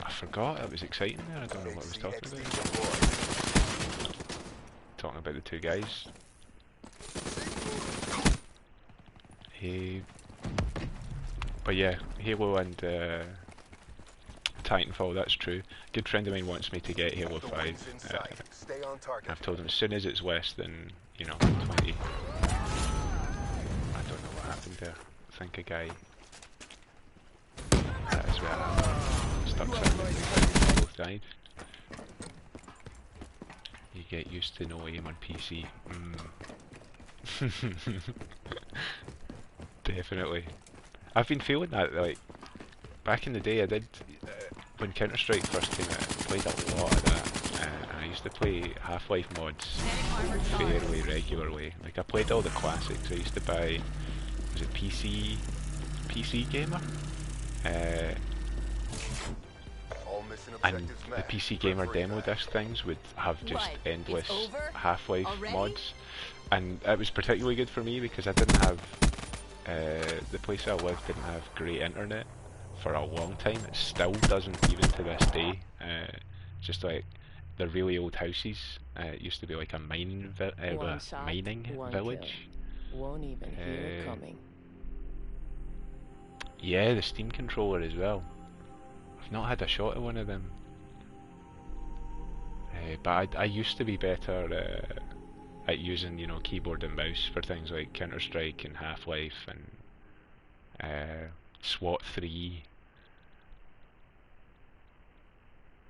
I forgot, it was exciting there, I don't know what I was talking about. Talking about the two guys. But yeah, Halo and Titanfall, that's true. A good friend of mine wants me to get Halo 5. I've told him as soon as it's less than, 20. I don't know what happened there. I think a guy... That is where I'm stuck somewhere. Both died. You get used to no aim on PC. Definitely. I've been feeling that, like, back in the day I did, when Counter-Strike first came out, I played a lot of that, and I used to play Half-Life mods fairly regularly. Like, I played all the classics. I used to buy, was it PC Gamer? And the PC Gamer demo disc things would have just endless Half-Life mods, and it was particularly good for me because I didn't have the place I lived didn't have great internet for a long time. It still doesn't, even to this day. Just like the really old houses. It used to be like a mining village. Won't even hear it coming. Yeah, the Steam controller as well. I've not had a shot at one of them. But I used to be better at using, keyboard and mouse for things like Counter-Strike and Half-Life and SWAT 3.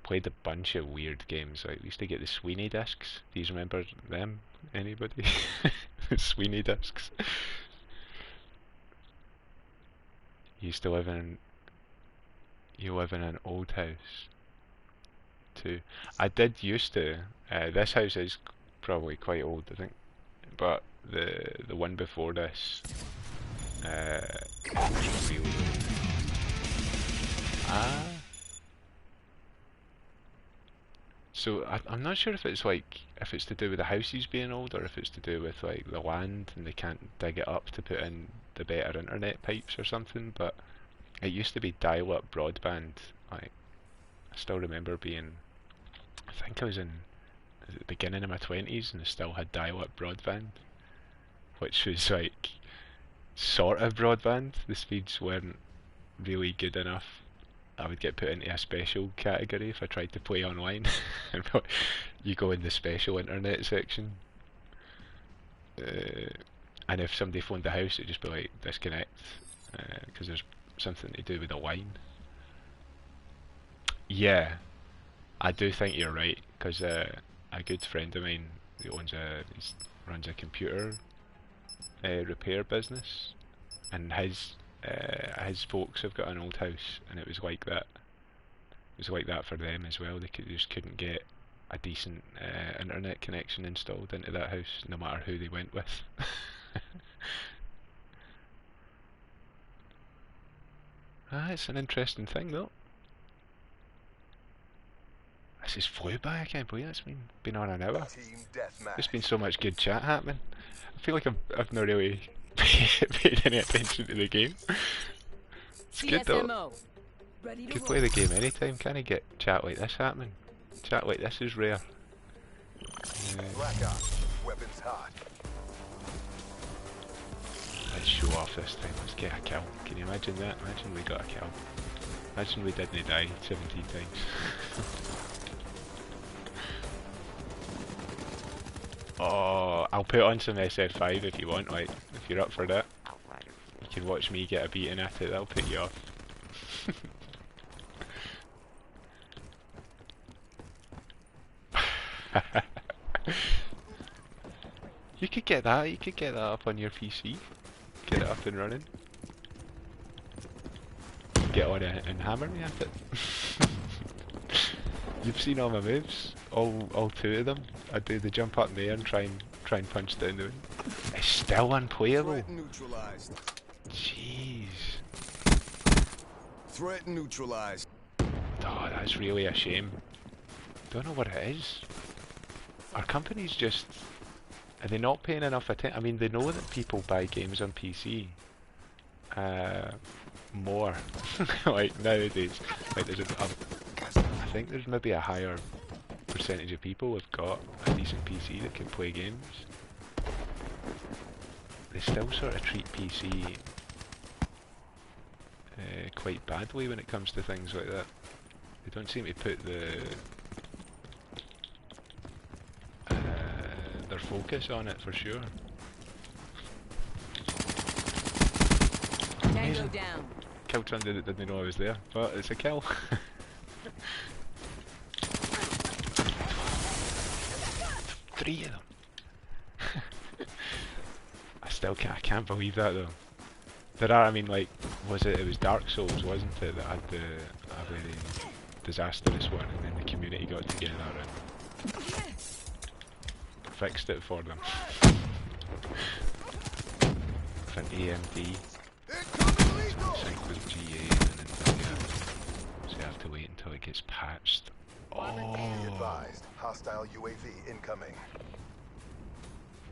Played a bunch of weird games. Like, we used to get the Sweeney discs. Do you remember them? Anybody? Sweeney discs. You live in an old house too. I did used to. This house is probably quite old, I think, but the one before this was really old. So I'm not sure if it's to do with the houses being old or if it's to do with like the land and they can't dig it up to put in the better internet pipes or something. But it used to be dial-up broadband. Like, I still remember being, I think I was in the beginning of my 20s and I still had dial-up broadband, which was like sort of broadband. The speeds weren't really good enough I would get put into a special category if I tried to play online. You go in the special internet section, and if somebody phoned the house, it'd just be like disconnect, because there's something to do with the line. Yeah, I do think you're right, because a good friend of mine who runs a computer repair business, and his folks have got an old house, and it was like that. It was like that for them as well. They just couldn't get a decent internet connection installed into that house, no matter who they went with. It's an interesting thing though. This has flew by, I can't believe it's been on an hour. Team deathmatch. There's been so much good chat happening. I feel like I've not really paid any attention to the game. It's good though. Ready to Could roll. play the game anytime, can I get chat like this happening? Chat like this is rare. Black Ops. Weapons hot. Let's show off this time, let's get a kill. Can you imagine that? Imagine we got a kill. Imagine we didn't die 17 times. Oh, I'll put on some SF5 if you want, like, if you're up for that. You can watch me get a beating at it, that'll put you off. You could get that up on your PC. Get it up and running. Get on it and hammer me at it. You've seen all my moves, all two of them. I do the jump up there and try and punch down the wind. It's still unplayable. Threat neutralized. Jeez. Threat neutralized. Oh, that's really a shame. Don't know what it is. Our company's just... Are they not paying enough attention? I mean, they know that people buy games on PC. More. Like, nowadays. Like, I think there's maybe a higher percentage of people who've got a decent PC that can play games. They still sort of treat PC quite badly when it comes to things like that. They don't seem to put their focus on it for sure. Tango down. Killed somebody that didn't know I was there, but it's a kill. Three of them. I can't believe that though. There are, I mean, like, it was Dark Souls, wasn't it, that had a very disastrous one, and then the community got together and fixed it for them. With an AMD. Sync with G8 and Nvidia. So you have to wait until it gets patched. Be Oh, advised. Hostile UAV incoming.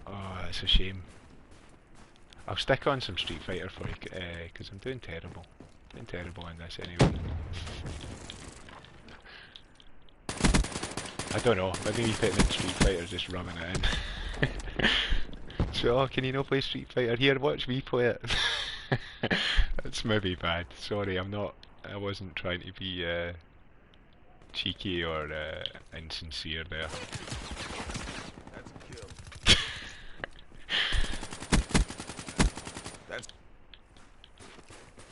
oh, that's a shame. I'll stick on some Street Fighter for you, because I'm doing terrible. Doing terrible in this anyway. I don't know, maybe me putting in Street Fighter just rubbing it in. So, oh, can you not play Street Fighter? Here, watch me play it. That's maybe bad. Sorry, I wasn't trying to be cheeky or insincere there. That's a kill. That's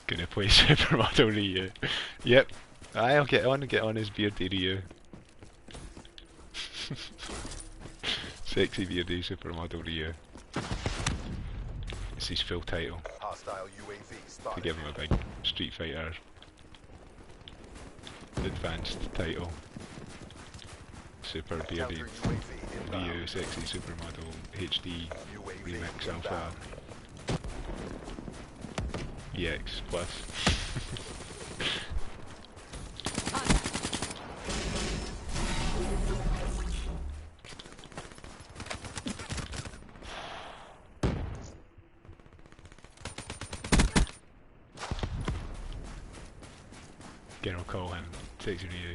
Gonna play Supermodel Ryu. Yep, I'll get on his beardy Ryu. Sexy beardy Supermodel Ryu. It's his full title, Hostile UAV to spotted. give him a big Street Fighter advanced title. Super beardy Counter UAV inbound. Ryu, sexy supermodel, HD, UAV remix alpha, inbound. EX plus. Gonna call him sexy Ryu.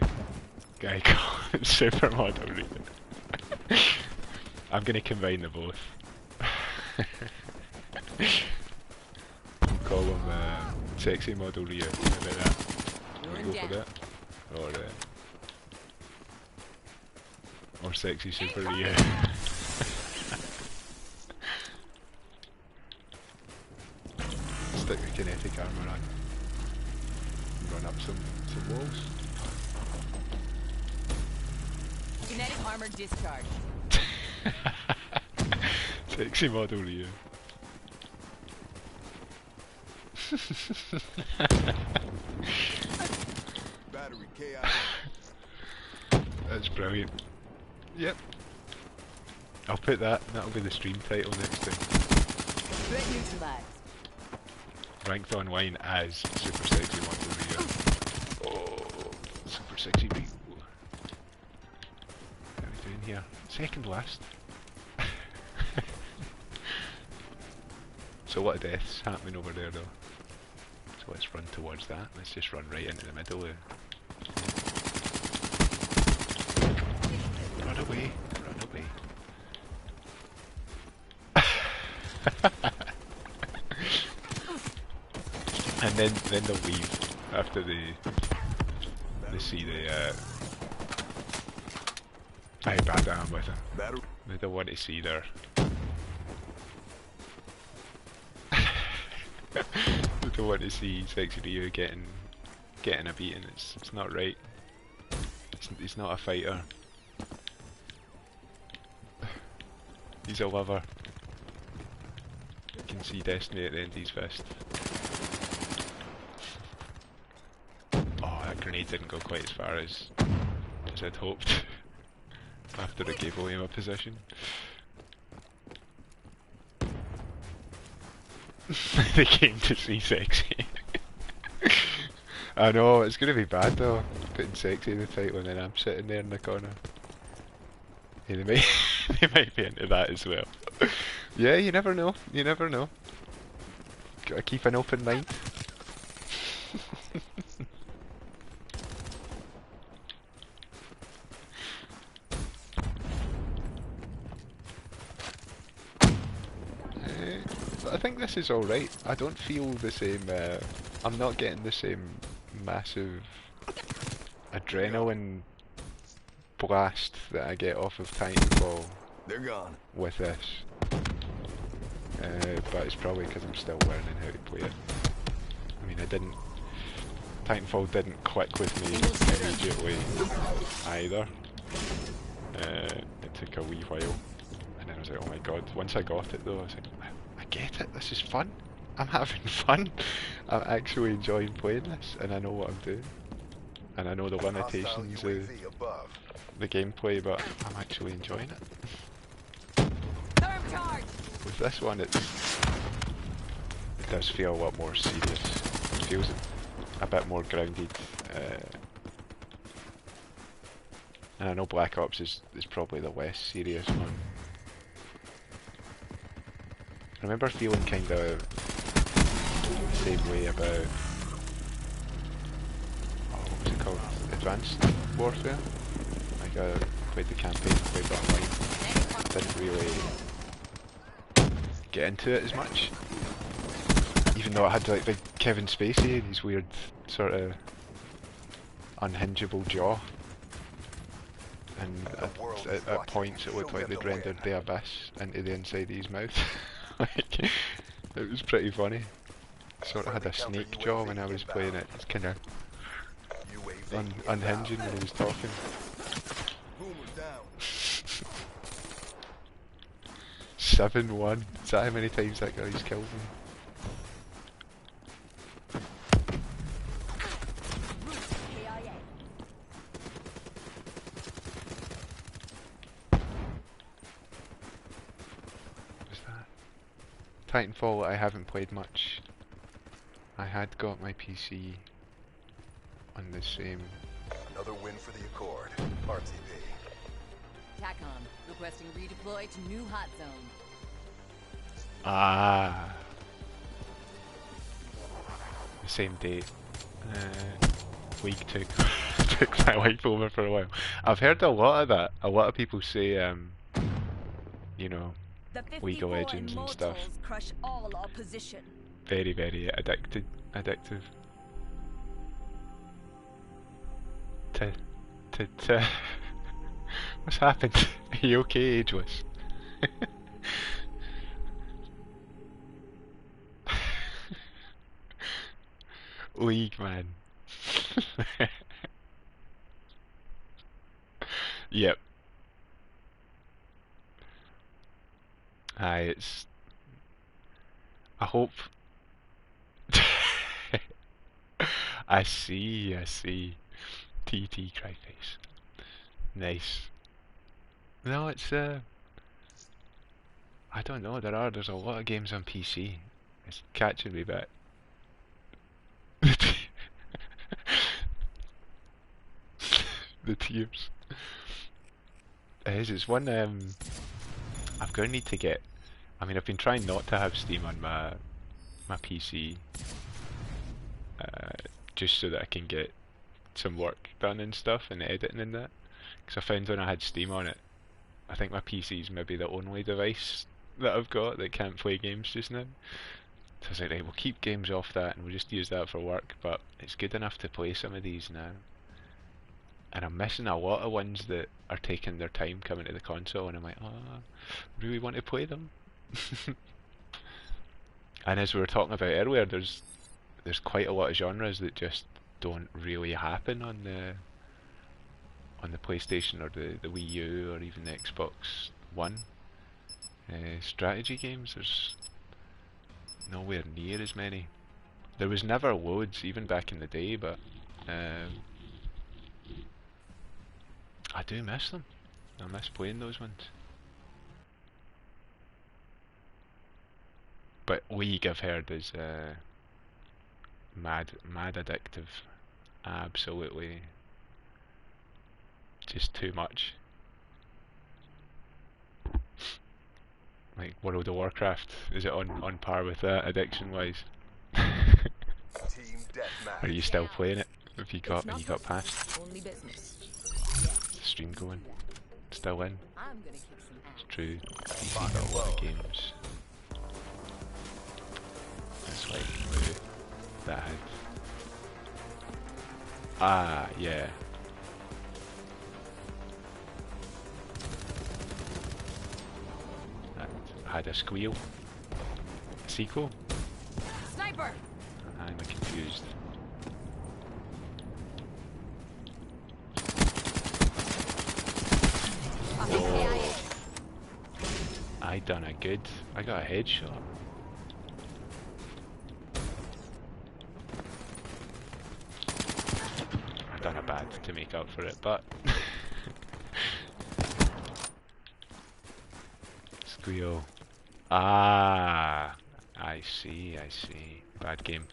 Guy call him supermodel Ryu. I'm gonna combine the both. Call him sexy model Ryu. How about that? We go for that. Or sexy super Ryu. Stick the kinetic armor on. Run up some walls. Kinetic armor discharge. Sexy model Ryu. Battery KI. That's brilliant. Yep. I'll put that'll be the stream title next time. Threat neutralized. Ranked online as Super Sexy Model Ryu. Oh, Super Sexy Ryu. What are we doing here? Second last. So a lot of deaths happening over there though. So let's run towards that. Let's just run right into the middle there. Run away, run away. And then they'll leave after they see the how bad I am with them. They don't want to see their they don't want to see Sexy Ryu getting a beating. It's not right. He's not a fighter. He's a lover. You can see destiny at the end of his fist. Oh, that grenade didn't go quite as far as I'd hoped after it gave away my position. They came to see Sexy. I know, it's gonna be bad though, putting Sexy in the title and then I'm sitting there in the corner. Yeah, they might be into that as well. Yeah, you never know, you never know. Gotta keep an open mind. But I think this is alright. I don't feel the same, I'm not getting the same massive adrenaline blast that I get off of Titanfall. They're gone. With this. But it's probably because I'm still learning how to play it. I mean, Titanfall didn't click with me immediately either. It took a wee while. And then I was like, oh my god. Once I got it though, I was like, I get it, this is fun. I'm having fun. I'm actually enjoying playing this, and I know what I'm doing. And I know the limitations of the gameplay, but I'm actually enjoying it. With this one, it does feel a lot more serious. It feels a bit more grounded. And I know Black Ops is probably the less serious one. I remember feeling kind of the same way about, what was it called? Advanced Warfare? Like I played the campaign, played it online, didn't really get into it as much. Even though it had like big Kevin Spacey and his weird sort of unhingeable jaw. And at points it looked like they'd rendered the abyss into the inside of his mouth. Like, it was pretty funny. Sort of had a snake jaw when I was playing it. It's kind of unhinging when he was talking. 7-1. Is that how many times that guy's killed me? Titanfall I haven't played much. I had got my PC on the same. Another win for the Accord. RTB. TACOM requesting redeploy to new hot zone. Ah. The same date. League took my life over for a while. I've heard a lot of that. A lot of people say, you know, League of Legends and stuff. Crush all opposition. Very, very addictive. to what's happened? Are you okay, Ageless? League, man. Yep. Aye, it's... I hope... I see, I see. TT Cryface. Nice. No, it's I don't know, there's a lot of games on PC. It's catching me back. The tears. It's one I'm gonna need to get. I mean, I've been trying not to have Steam on my PC, just so that I can get some work done and stuff and editing and that. Because I found when I had Steam on it, I think my PC's maybe the only device that I've got that can't play games just now. So I was like, right, we'll keep games off that and we'll just use that for work, but it's good enough to play some of these now. And I'm missing a lot of ones that are taking their time coming to the console, and I'm like, oh, I really want to play them. And as we were talking about earlier, there's quite a lot of genres that just don't really happen on the PlayStation or the Wii U or even the Xbox One. Strategy games, there's nowhere near as many. There was never loads even back in the day, but I do miss them. I miss playing those ones. But League, I've heard, is mad addictive. Absolutely, just too much. Like World of Warcraft, is it on par with that addiction wise? Team deathmatch. Are you still playing it? Have you got past Only business. the stream going? Still in? I'm gonna kick some ass. It's true. You've got a lot of games. It's like that had. Ah, yeah. That had a squeal. Sequel? Sniper! I'm confused. Oh. I done a good. I got a headshot. I done a bad to make up for it, but squeal. Ah, I see. Bad game.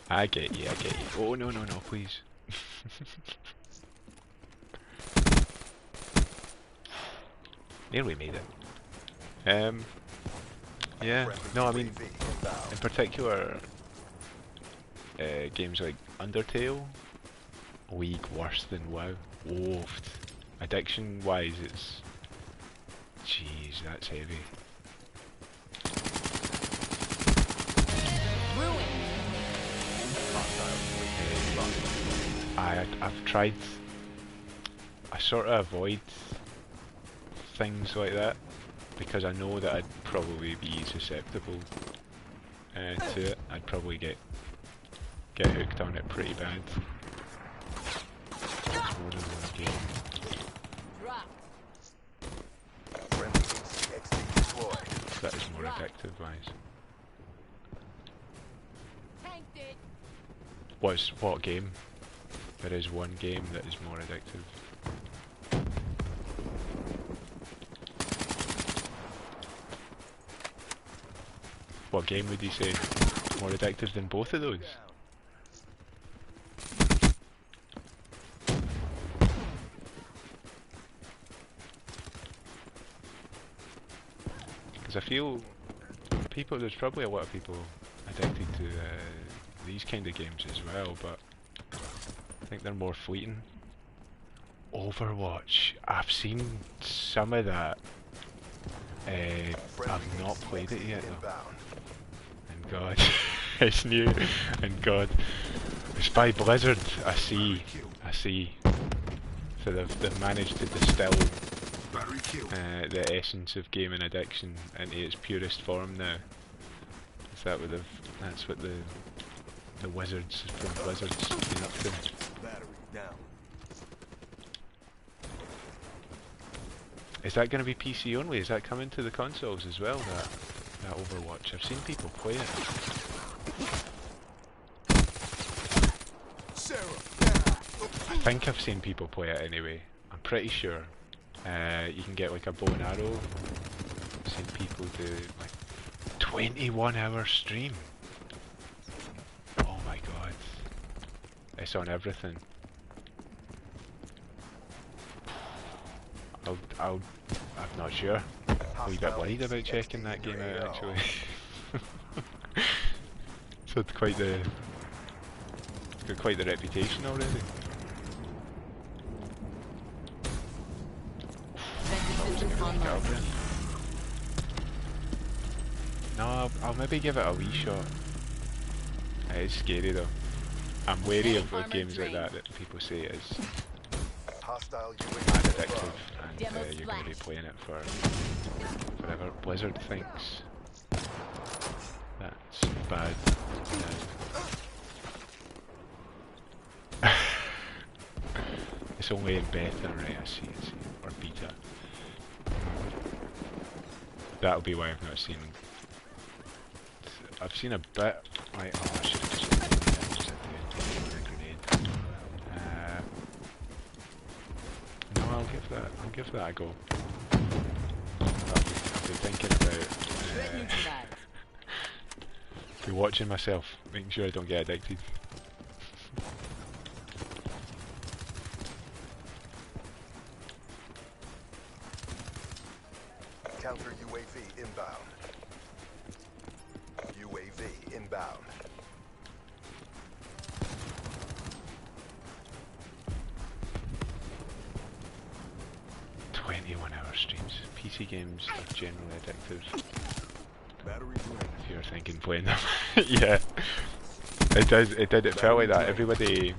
I get you. Oh no, please. Nearly made it. Yeah, no, I mean, in particular, games like Undertale, League worse than WoW. Oh, addiction-wise, it's... Jeez, that's heavy. I've tried... I sort of avoid things like that, because I know that I'd probably be susceptible to it. I'd probably get hooked on it pretty bad. It's more than one game. That is more addictive wise. What game? There is one game that is more addictive. What game would you say more addictive than both of those? Because I feel there's probably a lot of people addicted to these kind of games as well, but I think they're more fleeting. Overwatch, I've seen some of that. I've not played it yet though. Inbound. And God, it's new. And God, it's by Blizzard. I see. So they've managed to distill the essence of gaming addiction into its purest form now. Is that what that's what the wizards from Blizzard's been up to? Battery down. Is that going to be PC only? Is that coming to the consoles as well? That Overwatch. I've seen people play it. I think I've seen people play it anyway. I'm pretty sure. You can get like a bow and arrow. I've seen people do like 21-hour stream. Oh my god. It's on everything. I'm not sure. A wee bit worried about checking that game out actually. So it's got quite the reputation already. No, I'll maybe give it a wee shot. It is scary though. I'm wary of games like that people say is Hostile addictive and you're going to be playing it for forever. Blizzard thinks that's bad. It's only in beta, right? I see. Or beta. That'll be why I've not seen. I've seen a bit. Right, oh, I should have just hit the grenade. No, I'll give that a go. I'll be thinking about. Be watching myself, making sure I don't get addicted. Counter UAV inbound. UAV inbound. Hour streams. PC games are generally addictive. Battery drained. If you're thinking playing them. Yeah. It does, it did, it felt like that. Everybody,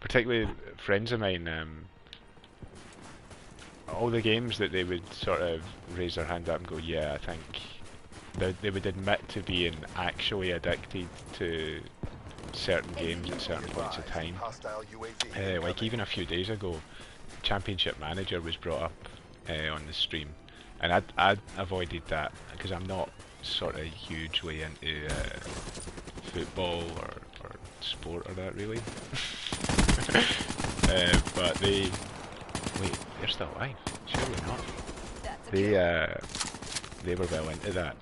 particularly friends of mine, all the games that they would sort of raise their hand up and go, yeah, I think they would admit to being actually addicted to certain games at certain points of time. Like even a few days ago, Championship Manager was brought up on the stream, and I'd avoided that because I'm not sort of hugely into football or sport or that really. But they're still alive. Surely not. They were well into that,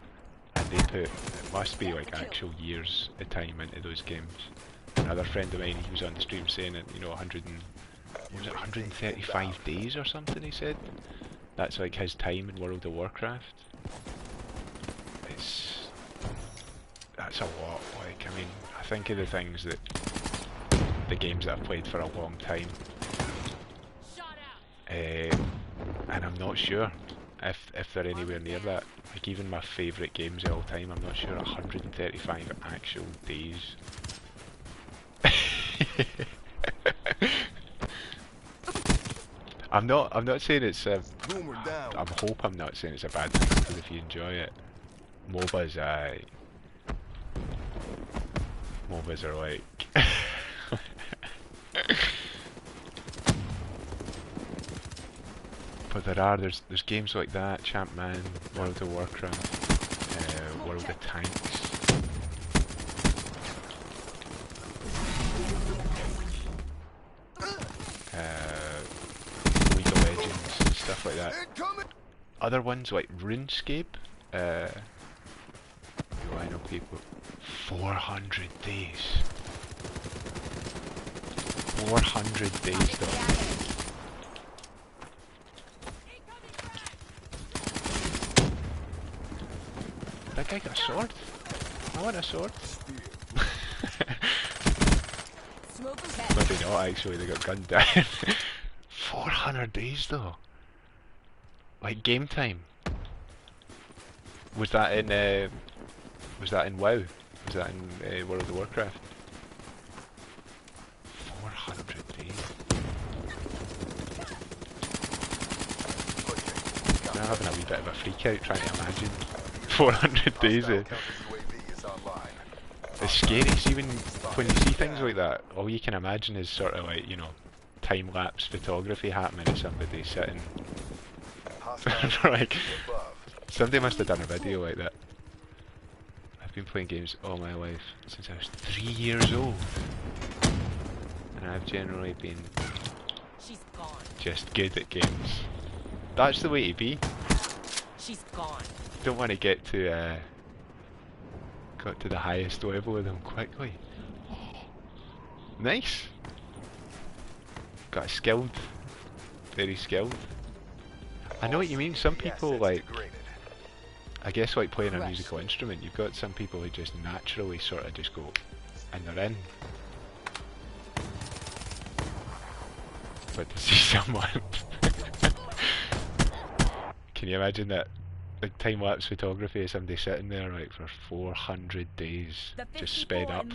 and they put, it must be like actual years of time into those games. Another friend of mine, he was on the stream saying that, you know, 135 days or something, he said. That's like his time in World of Warcraft. That's a lot. Like, I mean, I think of the things that, the games that I've played for a long time, and I'm not sure if they're anywhere near that. Like even my favourite games of all time, I'm not sure 135 actual days. I'm not saying it's I hope I'm not saying it's a bad thing, because if you enjoy it, MOBAs are like but there's games like that, Champman, World of Warcraft, World of Tanks. League of Legends and stuff like that. Other ones like RuneScape, I know people, 400 days. 400 days though. That guy got a sword? I want a sword. Maybe not actually, they got gunned down. 400 days though. Like game time. Was that in WoW? Was that in World of Warcraft? 400 days. I'm having a wee bit of a freak out trying to imagine 400 days. It's scary. See when you see things like that, all you can imagine is sort of like, you know, time-lapse photography happening and somebody sitting like, somebody must have done a video like that. I've been playing games all my life since I was 3 years old, and I've generally been just good at games. That's the way to be. She's gone. Don't want to get to got to the highest level of them quickly. Nice. Got skilled. Very skilled. I know what you mean. Some people like, I guess like playing a musical instrument, you've got some people who just naturally sort of just go and they're in. But to see someone can you imagine that, like time-lapse photography of somebody sitting there like for 400 days, just sped up,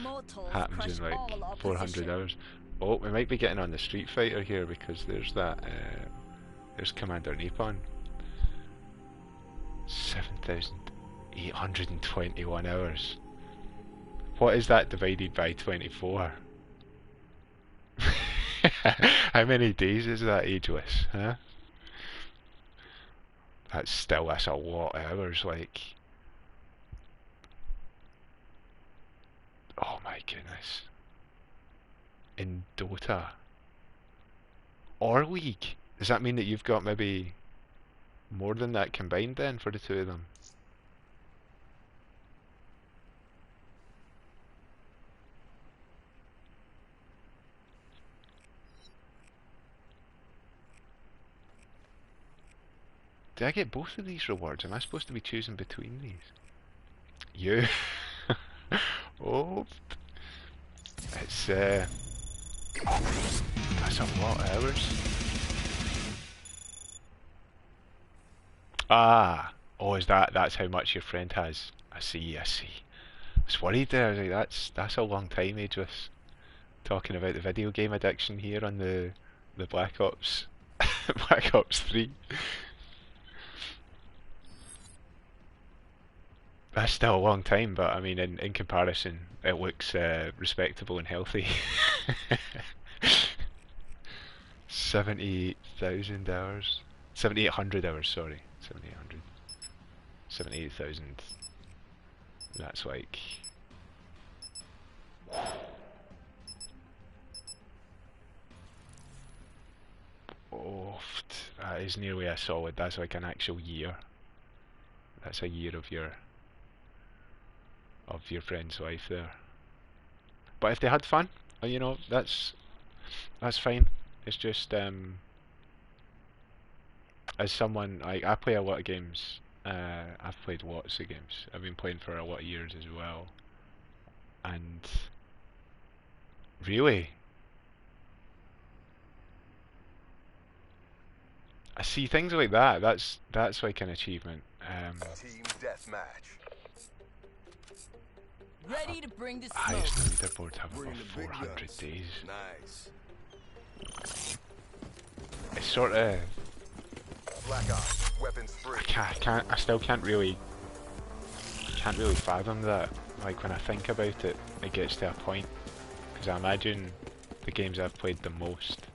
happens in like 400 hours. Oh, we might be getting on the Street Fighter here because there's that, there's Commander Nippon. 7,821 hours. What is that divided by 24? How many days is that, Ageless, huh? That's a lot of hours, like. Oh my goodness. In Dota. Or League. Does that mean that you've got maybe more than that combined then for the two of them? Did I get both of these rewards? Am I supposed to be choosing between these? You. Oh. It's that's a lot of hours. Ah. Oh, is that's how much your friend has? I see, I see. I was worried there. I was like, that's a long time, Ageless. Talking about the video game addiction here on the Black Ops Black Ops 3. That's still a long time, but I mean, in comparison, it looks respectable and healthy. 78,000 hours. 7,800 hours, sorry. 7,800. 78,000. That's like. Oh, that is nearly a solid. That's like an actual year. That's a year of your friend's life there. But if they had fun, you know, that's fine. It's just as someone, I play a lot of games. I've played lots of games. I've been playing for a lot of years as well. And really, I see things like that. That's like an achievement. Team deathmatch. Ready to bring the smoke. Highest leaderboard have about 400 days. Nice. It's sort of. Black Ops, weapons free. I still can't really fathom that. Like when I think about it, it gets to a point. Because I imagine the games I've played the most.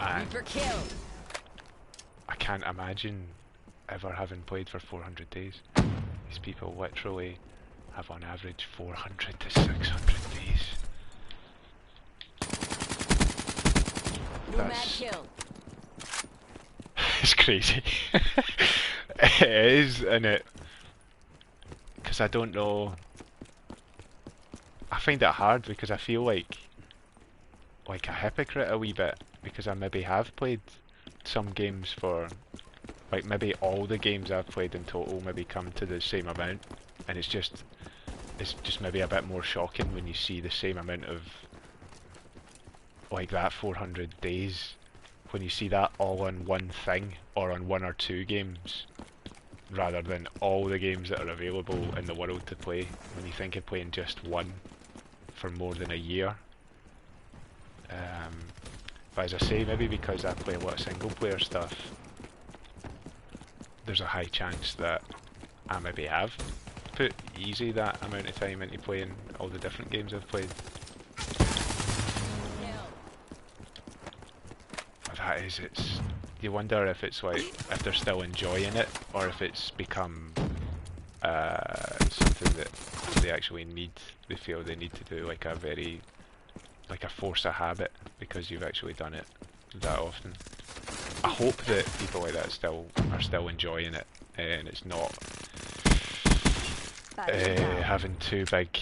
And Reaper killed. I can't imagine ever having played for 400 days. These people literally have on average 400 to 600 days. Nomad kill. It's crazy. It is, isn't it? Because I don't know. I find it hard because I feel like a hypocrite a wee bit, because I maybe have played some games for, like maybe all the games I've played in total maybe come to the same amount, and it's just maybe a bit more shocking when you see the same amount of like that 400 days when you see that all on one thing or on one or two games, rather than all the games that are available in the world to play, when you think of playing just one for more than a year. But as I say, maybe because I play a lot of single player stuff, there's a high chance that I maybe have put easy that amount of time into playing all the different games I've played. But that is, you wonder if it's like, if they're still enjoying it, or if it's become something that they actually need, they feel they need to do, like a force of habit, because you've actually done it that often. I hope that people like that are still enjoying it, and it's not having too big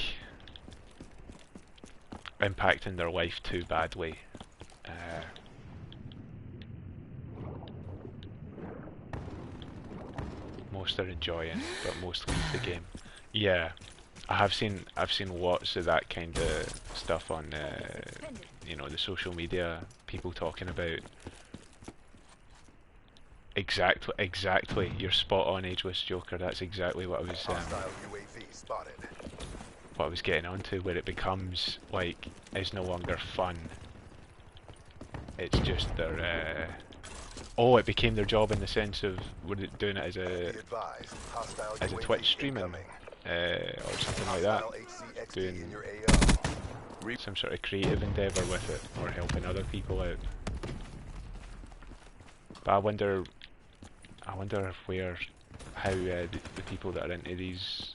impact in their life too badly. Most are enjoying, but mostly the game. Yeah, I've seen lots of that kind of stuff on you know, the social media, people talking about exactly. You're spot on, Ageless Joker. That's exactly what I was getting onto, where it becomes like it's no longer fun. It's just their it became their job, in the sense of doing it as a Twitch streaming or something like that, doing some sort of creative endeavour with it, or helping other people out. But I wonder how the people that are into these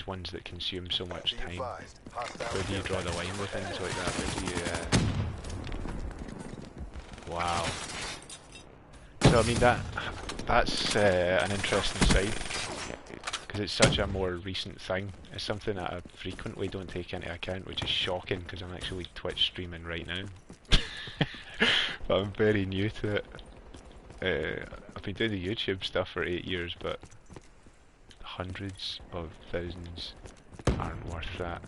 ones that consume so much time, where do you draw the line with things like that? Where do you wow. So I mean, that's an interesting side, because it's such a more recent thing. It's something that I frequently don't take into account, which is shocking, because I'm actually Twitch streaming right now. But I'm very new to it. I've been doing the YouTube stuff for 8 years, but hundreds of thousands aren't worth that.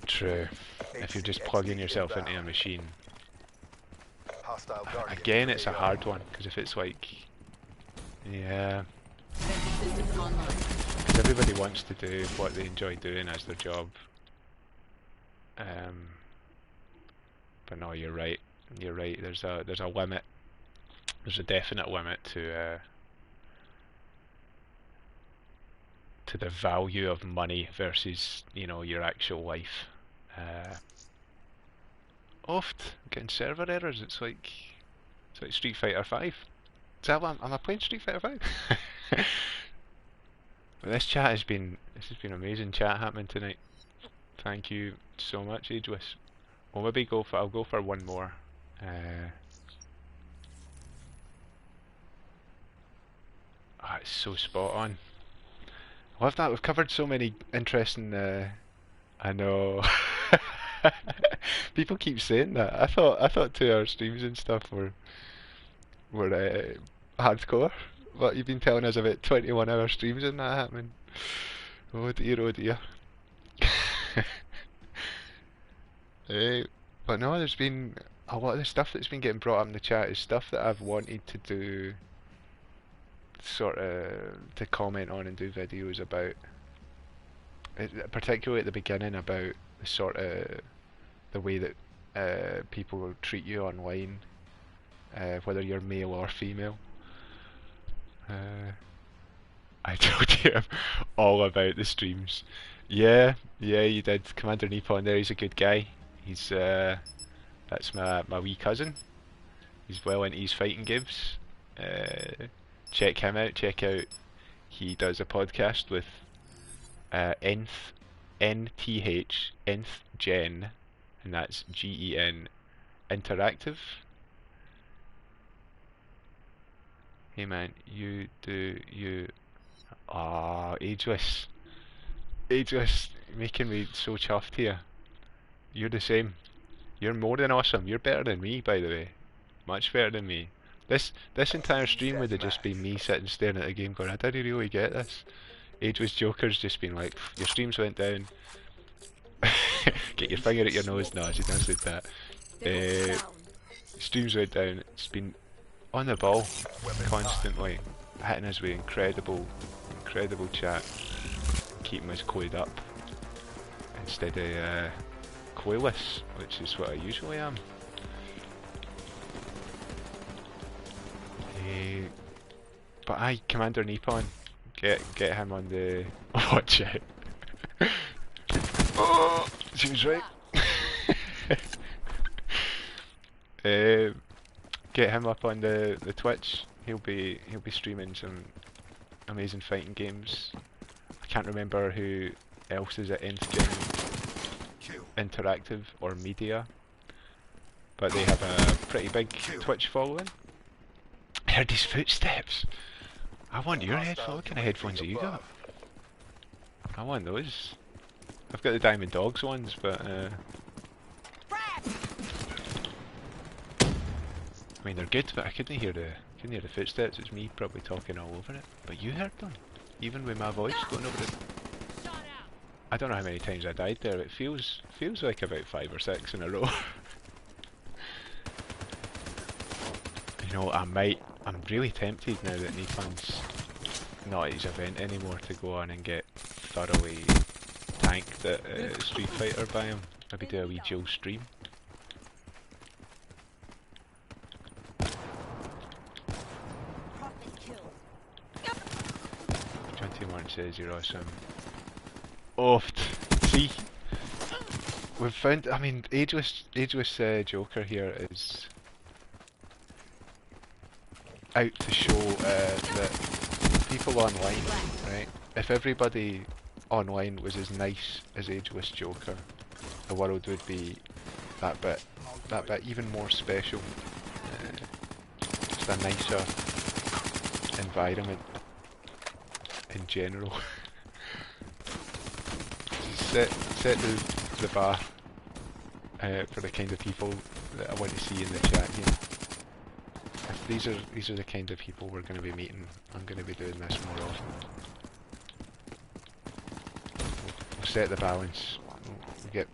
True. If you're just plugging yourself into a machine. Again, it's a hard one, because if it's like, yeah, because everybody wants to do what they enjoy doing as their job. But no, you're right. You're right. There's a limit. There's a definite limit to the value of money versus, you know, your actual life. Oft getting server errors. It's like Street Fighter 5. Is that what am I playing Street Fighter 5? But this has been amazing chat happening tonight. Thank you so much, Ageless. We'll maybe I'll go for one more. It's so spot on. I love that we've covered so many interesting. I know. People keep saying that. I thought 2-hour streams and stuff were hardcore, but you've been telling us about 21-hour streams and that happening. Oh dear, oh dear. But no, there's been a lot of the stuff that's been getting brought up in the chat is stuff that I've wanted to do, sort of to comment on and do videos about, particularly at the beginning, about the sort of the way that people will treat you online, whether you're male or female. I told you all about the streams. Yeah, you did. Commander Nippon there, he's a good guy. He's that's my wee cousin. He's well into his fighting games. Check him out. He does a podcast with Nth Gen, and that's GEN Interactive. Hey man, you do you. Ah, Ageless, making me so chuffed here. You're the same. You're more than awesome. You're better than me, by the way. Much better than me. This entire stream would have just been me sitting staring at the game going, I didn't really get this. Ageless Joker's just been like, your streams went down. Get your finger at your nose. No, she didn't say that. Streams went down. It's been on the ball constantly, hitting us with incredible chat, keeping us coiled up instead of coilless, which is what I usually am. But aye, Commander Nippon, get him on the watch out. Oh, she was right. Get him up on the Twitch. He'll be streaming some amazing fighting games. I can't remember who else is at Nth Gen Interactive or Media, but they have a pretty big Twitch following. I heard his footsteps. I want your headphones. What kind of headphones have you got? I want those. I've got the Diamond Dogs ones, but I mean they're good, but I couldn't hear the footsteps. It's me probably talking all over it. But you heard them, even with my voice going over it. I don't know how many times I died there. It feels like about 5 or 6 in a row. You know, I'm really tempted now that Nippon's not at his event anymore to go on and get thoroughly tanked at Street Fighter by him. Maybe do a wee Joe stream. 21 says you're awesome. Oft. See? We've found, I mean, Ageless Joker here is out to show that people online, right? If everybody online was as nice as Ageless Joker, the world would be that bit even more special. Just a nicer environment in general. Set the bar for the kind of people that I want to see in the chat here. If these are the kind of people we're going to be meeting, I'm going to be doing this more often. We'll set the balance. We'll get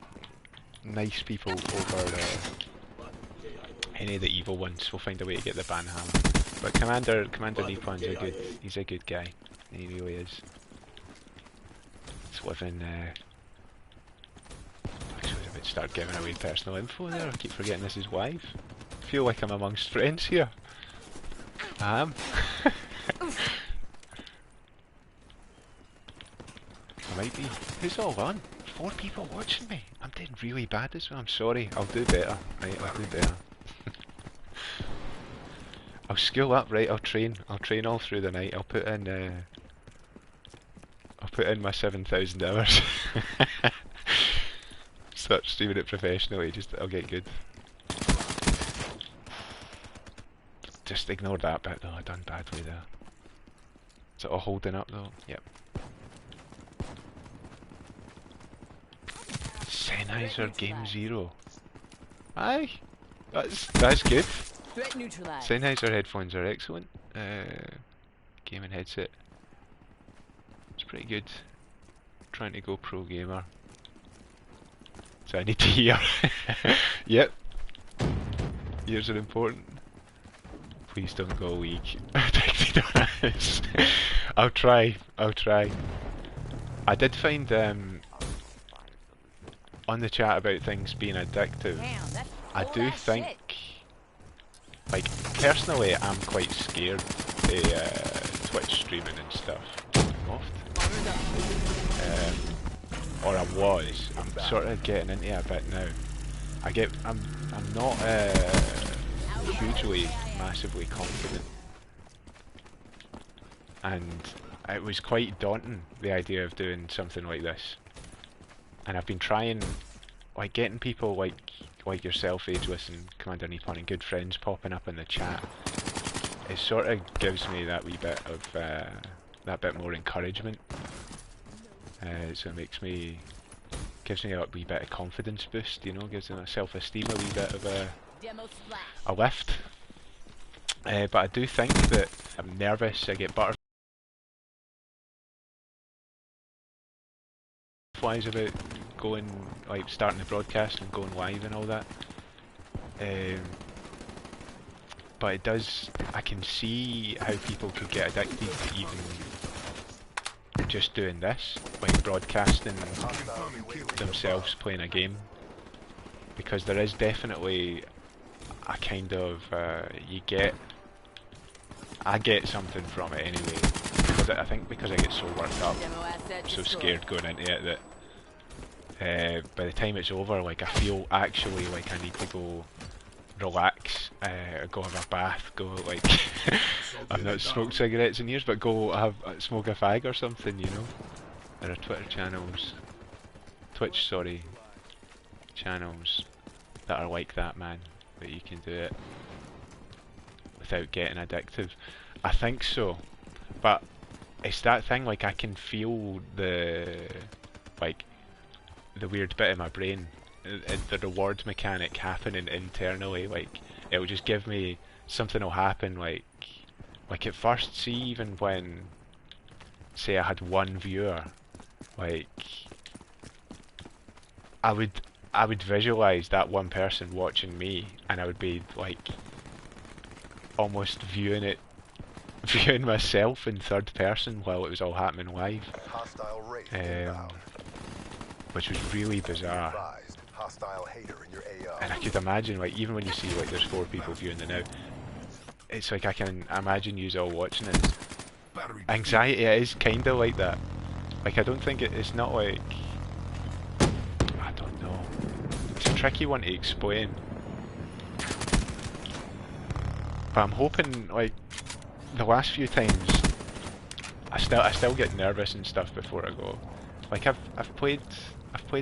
nice people over any of the evil ones. We'll find a way to get the ban hammer. But Commander Nippon's he's a good guy. He really is. It's living. Actually, I might start giving away personal info there. I keep forgetting this is wife. I feel like I'm amongst friends here. I am. I might be. Who's all on? 4 people watching me. I'm doing really bad as well. I'm sorry. I'll do better. Right, I'll do better. I'll skill up, right? I'll train all through the night. I'll put in my 7,000 hours. Start streaming it professionally. I'll get good. Just ignore that bit though. I done badly there. Is it all holding up though? Yep. Sennheiser Game Zero. Aye, that's good. Threat neutralized. Sennheiser headphones are excellent. Gaming headset. It's pretty good. Trying to go pro gamer. So I need to hear. Yep. Ears are important. Please don't go weak. Addicted on this. I'll try. I did find on the chat about things being addictive. Damn, I do think, like, personally, I'm quite scared of Twitch streaming and stuff. Or I was. I'm sort of getting into it a bit now. I'm not hugely, massively confident, and it was quite daunting, the idea of doing something like this. And I've been trying, like, getting people like yourself, Ageless, and Commander Nippon, and good friends popping up in the chat. It sort of gives me that wee bit of that bit more encouragement. So it gives me a wee bit of confidence boost, you know, gives me self-esteem a wee bit of a lift. But I do think that I'm nervous. I get butterflies about going, like, starting the broadcast and going live and all that. but it does. I can see how people could get addicted to even just doing this, like broadcasting themselves playing a game, because there is definitely a kind of I get something from it anyway. Because I think because I get so worked up, so scared going into it that by the time it's over, like I feel actually like I need to go relax, go have a bath, go like I've not smoked cigarettes in years, but go have smoke a fag or something, you know. There are Twitch, sorry, channels that are like that, man. That you can do it without getting addictive. I think so, but it's that thing. Like I can feel the weird bit in my brain, the reward mechanic happening internally. Like it'll just give me something will happen. Like at first, see, even when say I had one viewer, like I would visualize that one person watching me, and I would be like almost viewing myself in third person while it was all happening live, which was really bizarre. And I could imagine, like, even when you see like there's 4 people viewing it now, it's like I can imagine you all watching it. Anxiety, it is kind of like that. Like I don't think it's not like, I don't know. It's a tricky one to explain. But I'm hoping, like, the last few times, I still get nervous and stuff before I go. Like I've played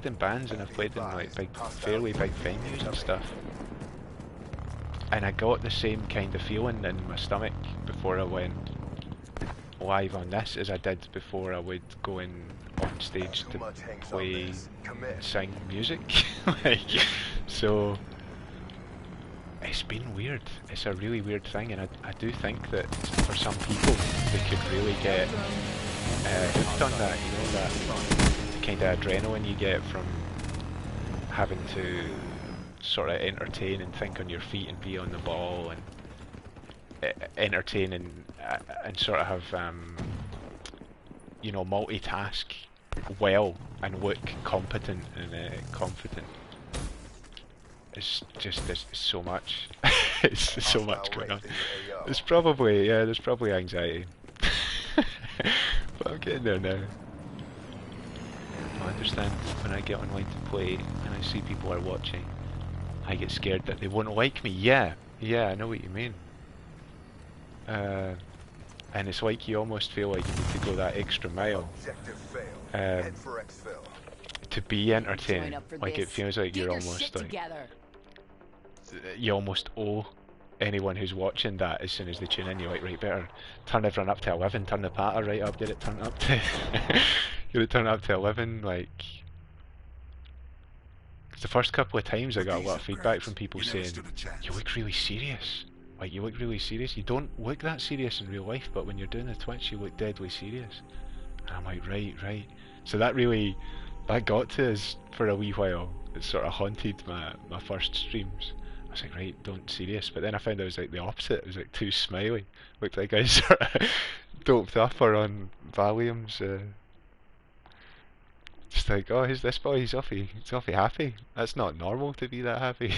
in bands and I've played in like fairly big venues and stuff, and I got the same kind of feeling in my stomach before I went live on this as I did before I would go in on stage to play and sing music. Like, so it's been weird. It's a really weird thing, and I do think that for some people they could really get hooked on that, you know, that kind of adrenaline you get from having to sort of entertain and think on your feet and be on the ball and entertain and sort of have you know, multitask well and look competent and confident. It's just there's so much. It's so much going on. It's probably, yeah, there's probably anxiety. But I'm getting there now. I understand when I get online to play and I see people are watching, I get scared that they won't like me. Yeah, I know what you mean. And it's like you almost feel like you need to go that extra mile to be entertaining. Like it feels like you're almost like you almost owe anyone who's watching that as soon as they tune in. You're like, right, better turn everyone up to 11, turn the patter right up, get it turned up to get it turned up to 11. Like, 'cause the first couple of times I got a lot of feedback from people saying, you look really serious. Like, you look really serious. You don't look that serious in real life, but when you're doing the Twitch, you look deadly serious. And I'm like, right. So that got to us for a wee while. It sort of haunted my first streams. I was like, right, don't serious. But then I found it was like the opposite. It was like too smiley. Looked like I sort of doped up or on Valiums. Just like, oh, who's this boy? He's awfully happy. That's not normal to be that happy.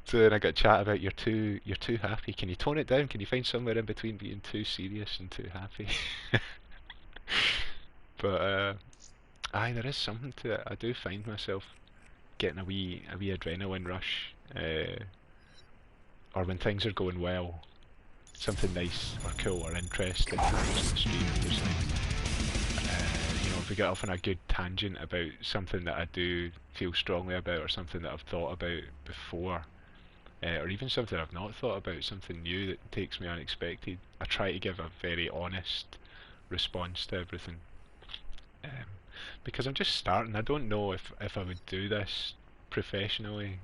So then I got chat about you're too happy. Can you tone it down? Can you find somewhere in between being too serious and too happy? But aye, there is something to it. I do find myself getting a wee adrenaline rush, or when things are going well, something nice or cool or interesting happens in the stream. Just you know, if we get off on a good tangent about something that I do feel strongly about, or something that I've thought about before, or even something I've not thought about, something new that takes me unexpected, I try to give a very honest response to everything. Because I'm just starting. I don't know if I would do this professionally.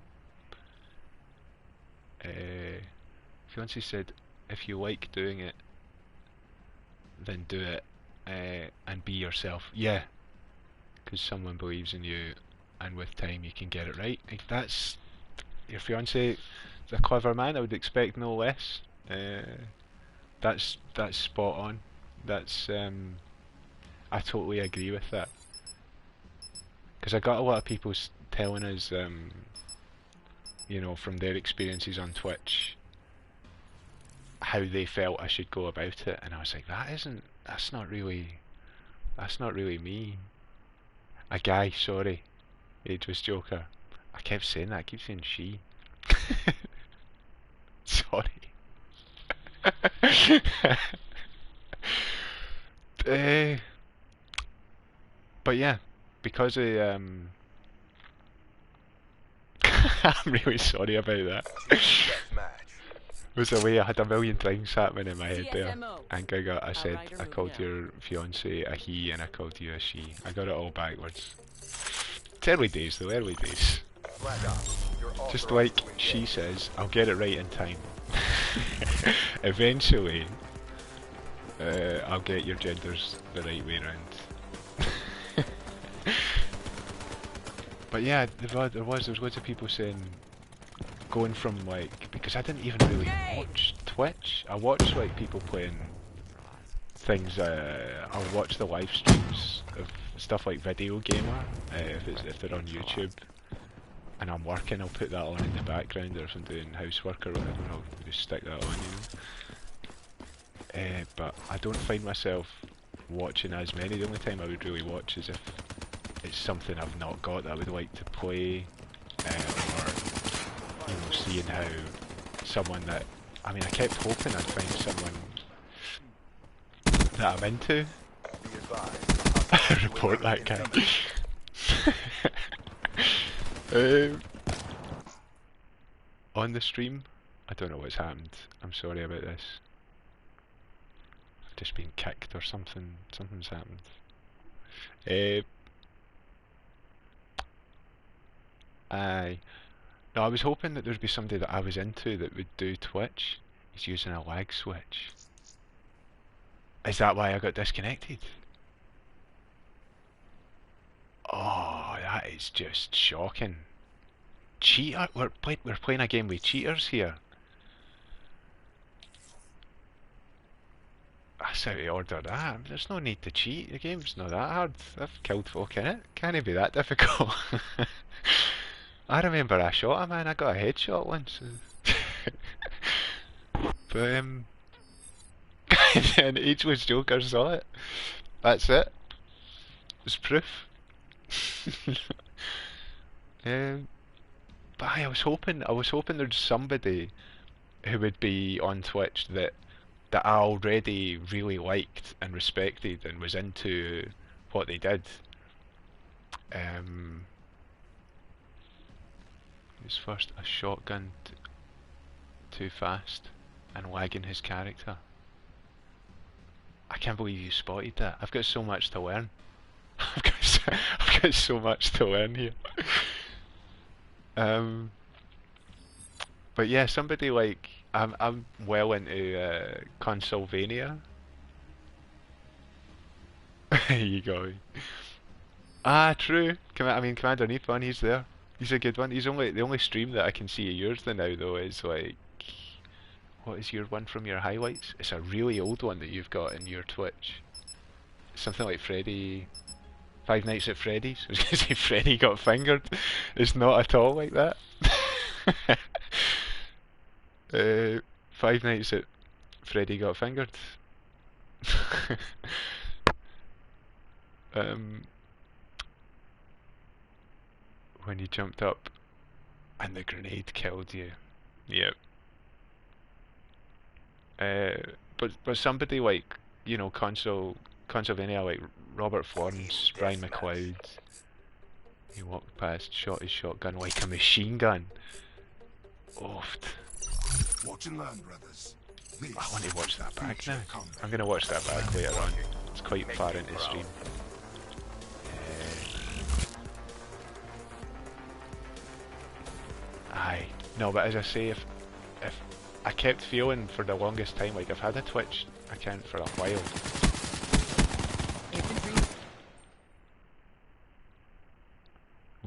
Fiance said, if you like doing it, then do it, and be yourself. Yeah, because someone believes in you, and with time you can get it right. Like, that's your fiance a clever man. I would expect no less. That's spot on. That's I totally agree with that. Because I got a lot of people telling us, you know, from their experiences on Twitch, how they felt I should go about it, and I was like, that's not really me. A guy, sorry, ageless Joker. I kept saying that. I keep saying she. Sorry. uh, but yeah, because I'm really sorry about that. It was a way I had a million things happening in my head there. TSMO. And I said I called your fiance a he and I called you a she. I got it all backwards. It's early days though, early days. Just like she says, I'll get it right in time. Eventually, I'll get your genders the right way round. But yeah, there was loads of people saying, going from like, because I didn't even really watch Twitch. I watched like people playing things. I'll watch the live streams of stuff like Video Gamer if they're on YouTube, and I'm working. I'll put that on in the background, or if I'm doing housework or whatever, I'll just stick that on. You know. But I don't find myself watching as many. The only time I would really watch is if it's something I've not got that I would like to play, or you know, seeing how someone that, I mean, I kept hoping I'd find someone that I'm into. Report that guy. On the stream, I don't know what's happened. I'm sorry about this. I've just been kicked or something. Something's happened. No, I was hoping that there'd be somebody that I was into that would do Twitch. He's using a lag switch. Is that why I got disconnected? Oh, that is just shocking. Cheater? We're playing a game with cheaters here. That's how to order that. There's no need to cheat. The game's not that hard. I've killed folk in it. Can't be that difficult. I remember I shot a man. I got a headshot once. But and Ageless Joker saw it. That's it. It's proof. But I was hoping there's somebody who would be on Twitch that I already really liked and respected and was into what they did. Who's first? A shotgun too fast and lagging his character. I can't believe you spotted that. I've got so much to learn. I've got so much to learn here. But yeah, somebody like I'm well into Consolvania. There you go. Ah, true. I mean, Commander Nippon, he's there. He's a good one. He's the only stream that I can see of yours now though is like, what is your one from your highlights? It's a really old one that you've got in your Twitch. Something like Freddy, Five Nights at Freddy's. I was gonna say Freddy got fingered. It's not at all like that. Five Nights at Freddy got fingered. When you jumped up and the grenade killed you. Yep. But somebody like, you know, Consolvania, like Robert Florence, Brian McLeod, he walked past, shot his shotgun like a machine gun. Oofed. Watch and learn, brothers. I want to watch that back now. I'm going to watch that back later on. It's quite far into the stream. Aye. No, but as I say, if I kept feeling for the longest time like I've had a Twitch account for a while.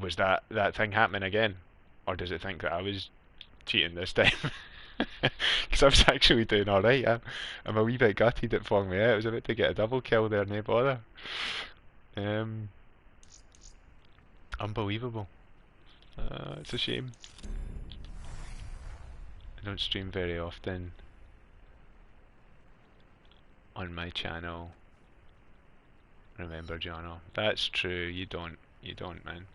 Was that thing happening again? Or does it think that I was cheating this time. Because I was actually doing alright. I'm a wee bit gutted it flung me out. I was about to get a double kill there, no bother. Unbelievable. It's a shame. I don't stream very often on my channel. Remember, Jono. That's true. You don't, man.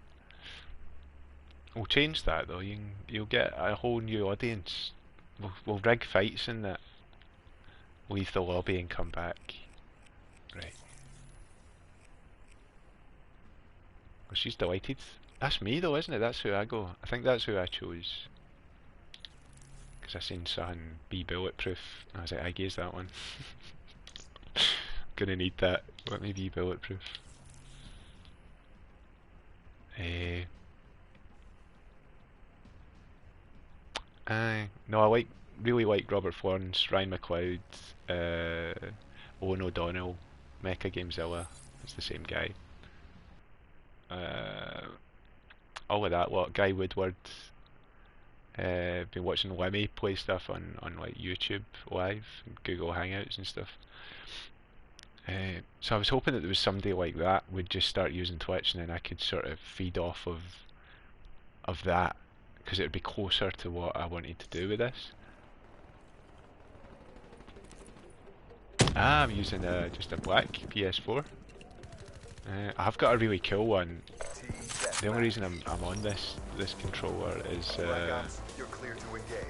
We'll change that though. You'll get a whole new audience. We'll rig fights in that. Leave the lobby and come back. Right. Well, she's delighted. That's me though, isn't it? That's who I go. I think that's who I chose. Because I seen something be bulletproof. I was like, I guess that one. Gonna need that. Let me be bulletproof. No, I really like Robert Florence, Ryan McLeod, Owen O'Donnell, Mecha Gamezilla. It's the same guy. All of that lot. Guy Woodward. Been watching Lemmy play stuff on like YouTube Live, and Google Hangouts and stuff. So I was hoping that there was somebody like that would just start using Twitch, and then I could sort of feed off of that, because it would be closer to what I wanted to do with this. I'm using just a black PS4. I've got a really cool one. The only reason I'm on this controller is You're clear to engage.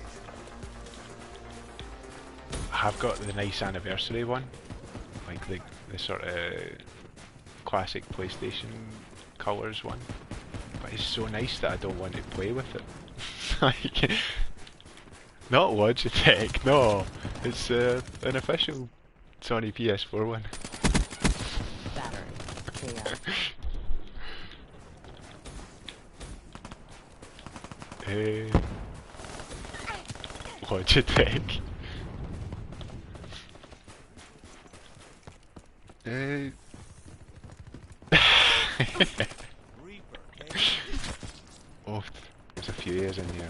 I've got the nice anniversary one, like the sort of classic PlayStation colours one. But it's so nice that I don't want to play with it. Like, not Logitech, no. It's an official Sony PS4 one. Battery. Logitech. Oh, there's a few years in here.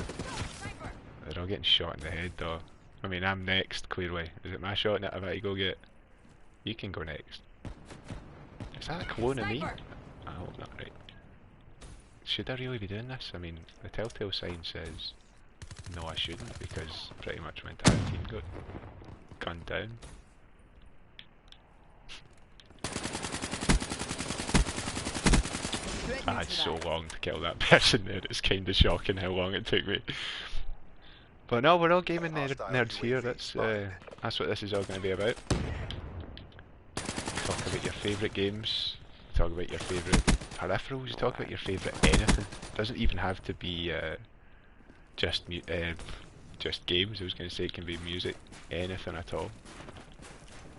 They're all getting shot in the head though. I mean, I'm next, clearly. Is it my shot that I've got to go get? You can go next. Is that a clone of me? I hope not, right. Should I really be doing this? I mean, the telltale sign says no, I shouldn't, because pretty much my entire team got gunned down. I had so long to kill that person there, it's kind of shocking how long it took me. But no, we're all gaming nerds here, that's what this is all going to be about. Talk about your favourite games, talk about your favourite peripherals, talk about your favourite anything. It doesn't even have to be just games. I was going to say it can be music, anything at all.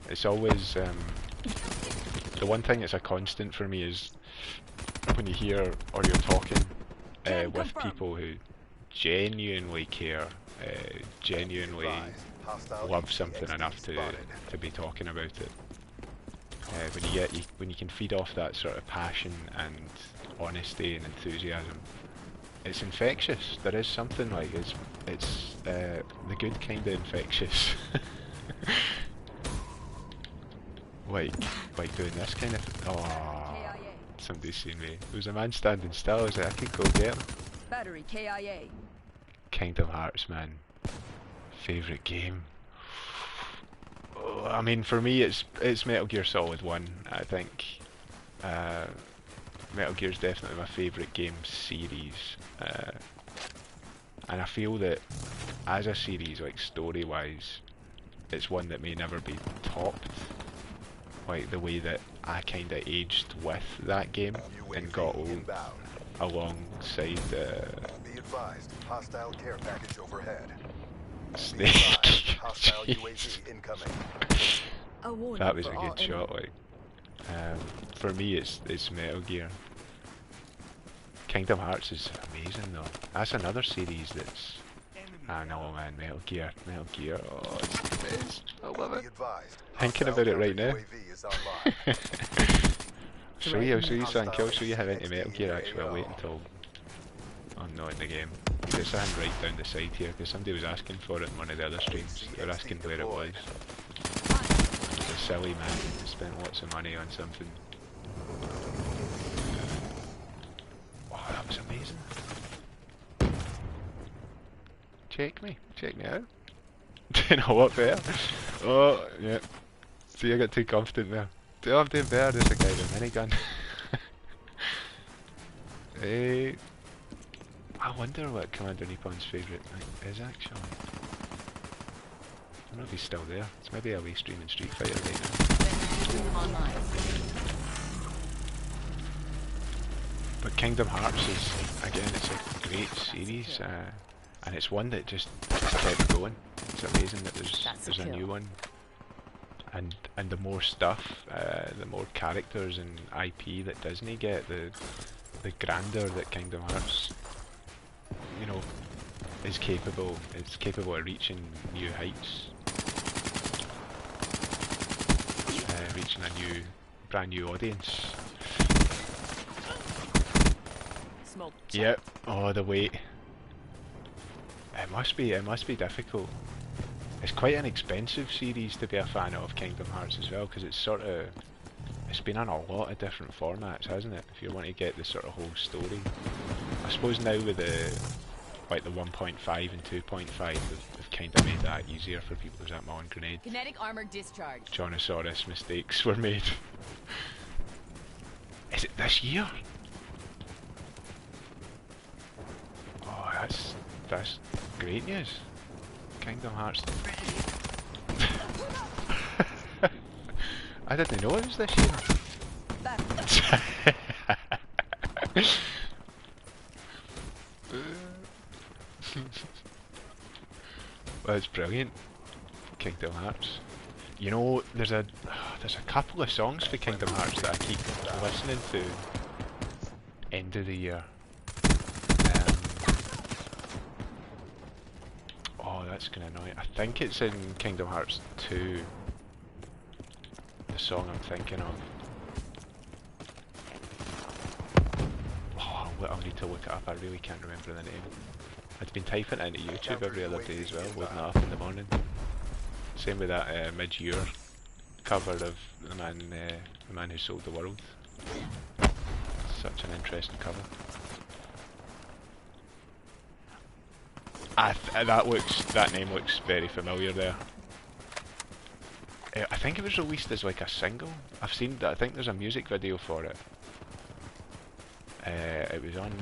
It's always the one thing that's a constant for me is when you hear or you're talking with people who genuinely care, genuinely love something enough to be talking about it. When you can feed off that sort of passion and honesty and enthusiasm, it's infectious. There is something like it's the good kind of infectious. like doing this kind of. Oh, somebody's seen me. There was a man standing still. I was like, I could go get him. Battery KIA. Kingdom Hearts, man. Favorite game. I mean, for me, it's Metal Gear Solid 1. I think Metal Gear is definitely my favourite game series, and I feel that as a series, like story-wise, it's one that may never be topped. Like the way that I kind of aged with that game and got old alongside Be advised, hostile care package overhead. Snake. Hostile UAV incoming. That was a good shot. Like, for me, it's Metal Gear. Kingdom Hearts is amazing though. That's another series that's. I know, man. Metal Gear. Oh, it's the best. I love it. Thinking about it right now. I'll show you something. I'll show you how into Metal Gear actually. I'll wait until I'm not in the game. It's right down the side here because somebody was asking for it in one of the other streams. They were asking where it was. It's a silly man who spent lots of money on something. Oh, that was amazing. Check me out. Do you know what better? Oh, yeah. See, I got too confident there. I'm doing better, there's a guy with a minigun. Hey. I wonder what Commander Nippon's favourite thing is actually. I don't know if he's still there. It's maybe a wee streaming Street Fighter right now. But Kingdom Hearts is, again, it's a great series, and it's one that just kept going. It's amazing that there's a new one, and the more stuff, the more characters and IP that Disney get, the grander that Kingdom Hearts, you know, is capable. It's capable of reaching new heights, reaching a brand new audience. Yep. Oh, the wait. It must be difficult. It's quite an expensive series to be a fan of, Kingdom Hearts as well, because it's been on a lot of different formats, hasn't it? If you want to get the sort of whole story. I suppose now with the 1.5 and 2.5, they've kind of made that easier for people. There's that Mullen grenade. Kinetic armor discharge. Jonosaurus mistakes were made. Is it this year? Oh, that's great news. Kingdom Hearts. I didn't know it was this year. That's brilliant. Kingdom Hearts. You know, there's a couple of songs for Kingdom Hearts that I keep listening to end of the year. Oh, that's gonna annoy. I think it's in Kingdom Hearts 2. The song I'm thinking of. Oh, I'll need to look it up. I really can't remember the name. I'd been typing it into YouTube every other day as well, loading it up in the morning. Same with that mid-year cover of the man who sold the world. Such an interesting cover. That name looks very familiar there. I think it was released as like a single. I've seen that. I think there's a music video for it. It was on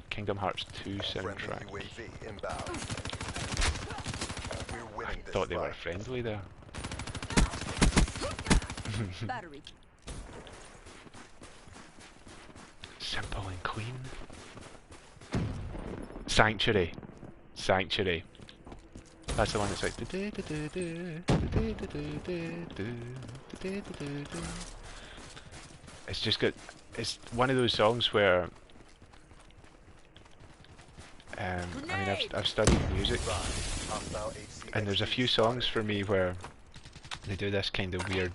Kingdom Hearts 2 soundtrack. I thought they were friendly there. Battery. Simple and clean. Sanctuary. Sanctuary. That's the one that's like. It's just good. It's one of those songs where. I mean, I've studied music, and there's a few songs for me where they do this kind of weird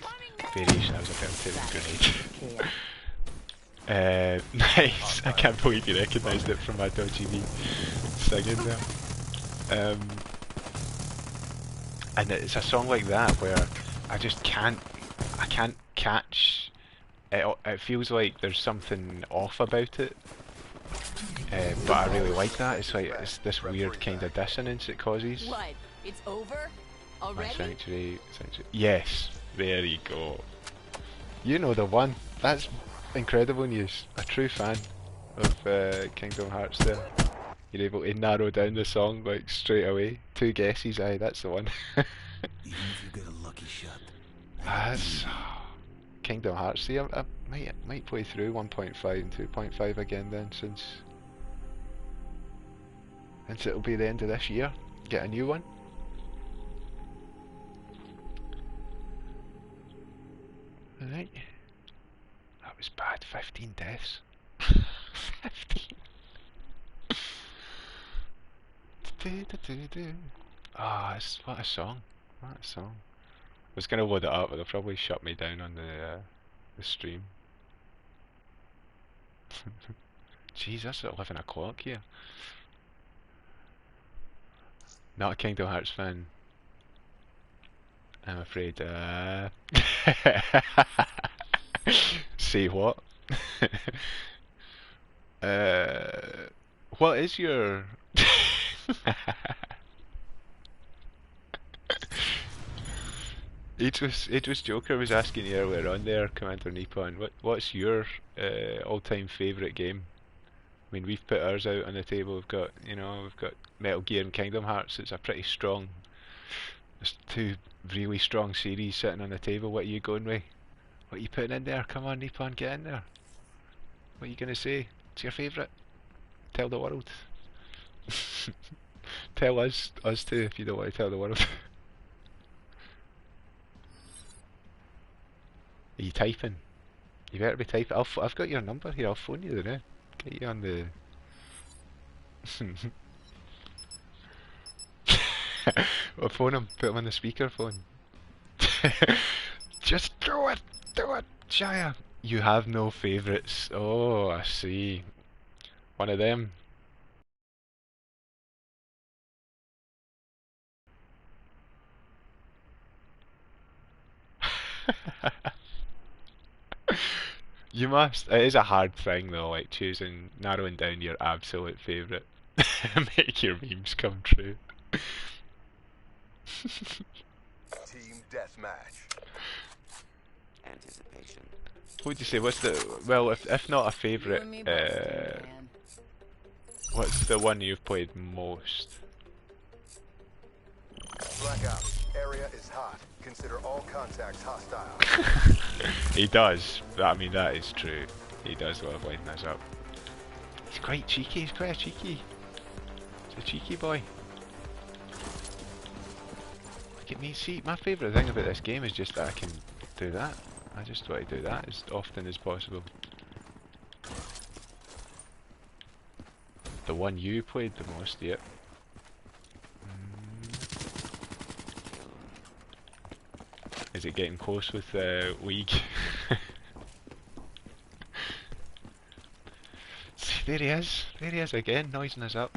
variation. I was about to grenade. Nice. I can't believe you recognised it from my dodgy wee singing there. And it's a song like that where I just can't catch it. It feels like there's something off about it, but I really like that. It's like it's this weird kind of dissonance it causes. What? It's over already? Sanctuary. Yes, there you go. You know the one. That's incredible news. A true fan of Kingdom Hearts there. You're able to narrow down the song like straight away. 2 guesses, aye, that's the one. Even if you get a lucky shot. That's Kingdom Hearts. See, I might play through 1.5 and 2.5 again then, since it'll be the end of this year. Get a new one. Alright. That was bad. 15 deaths. 15. Ah, what a song. What a song. I was going to load it up, but they'll probably shut me down on the stream. Jeez, that's at 11 o'clock here. Not a Kingdom Hearts fan, I'm afraid. Say what? uh, what is your... Ageless Joker was asking you earlier on there, Commander Nippon, what's your all-time favourite game? I mean, we've put ours out on the table. We've got Metal Gear and Kingdom Hearts. It's a pretty strong, there's two really strong series sitting on the table. What are you going with? What are you putting in there? Come on, Nippon, get in there. What are you gonna say? It's your favourite. Tell the world. Tell us too if you don't want to tell the world. Are you typing? You better be typing. I've got your number here. I'll phone you now. Get you on the. I'll phone him. Put him on the speakerphone. Just do it, Shia. You have no favourites. Oh, I see. One of them. You must. It is a hard thing though, like narrowing down your absolute favourite. Make your memes come true. Team deathmatch. Anticipation. What would you say? What's the well, if not a You favourite, and me both, man. what's the one you've played most? Blackout. Area is hot. Consider all contacts hostile. He does. I mean, that is true. He does love lighting us up. He's quite cheeky. He's quite cheeky. He's a cheeky boy. Look at me. See, my favourite thing about this game is just that I can do that. I just want to do that as often as possible. The one you played the most, yep. Is it getting close with League? See, there he is. There he is again, noising us up.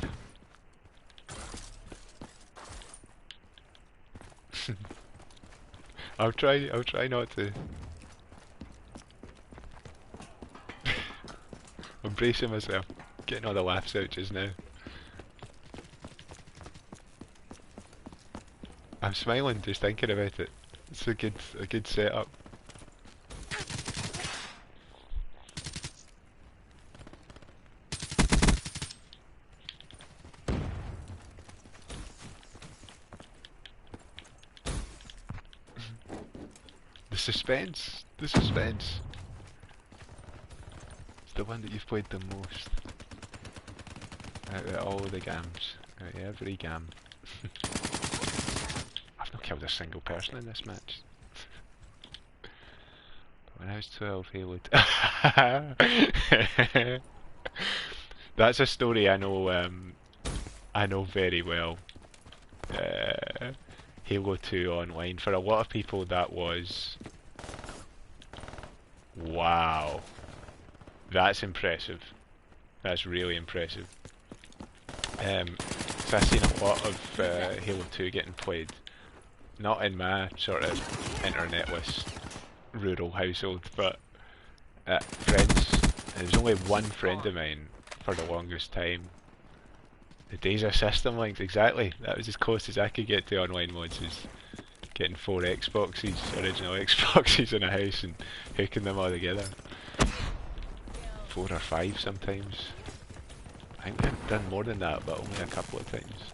I'll try not to. I'm bracing myself, getting all the laughs out just now. I'm smiling just thinking about it. It's a good setup. The suspense, the suspense. It's the one that you've played the most. Out of all the gams, out of every gam. I've not killed a single person in this match. But when I was 12, Halo. That's a story I know very well. Halo 2 online. For a lot of people, that was wow. That's impressive. That's really impressive. So I've seen a lot of Halo 2 getting played. Not in my sort of internetless rural household, but at friends. And there's only one friend of mine for the longest time. The days of system links, exactly. That was as close as I could get to online mods, is getting 4 Xboxes, original Xboxes in a house and hooking them all together. 4 or 5 sometimes. I think I've done more than that, but only a couple of times.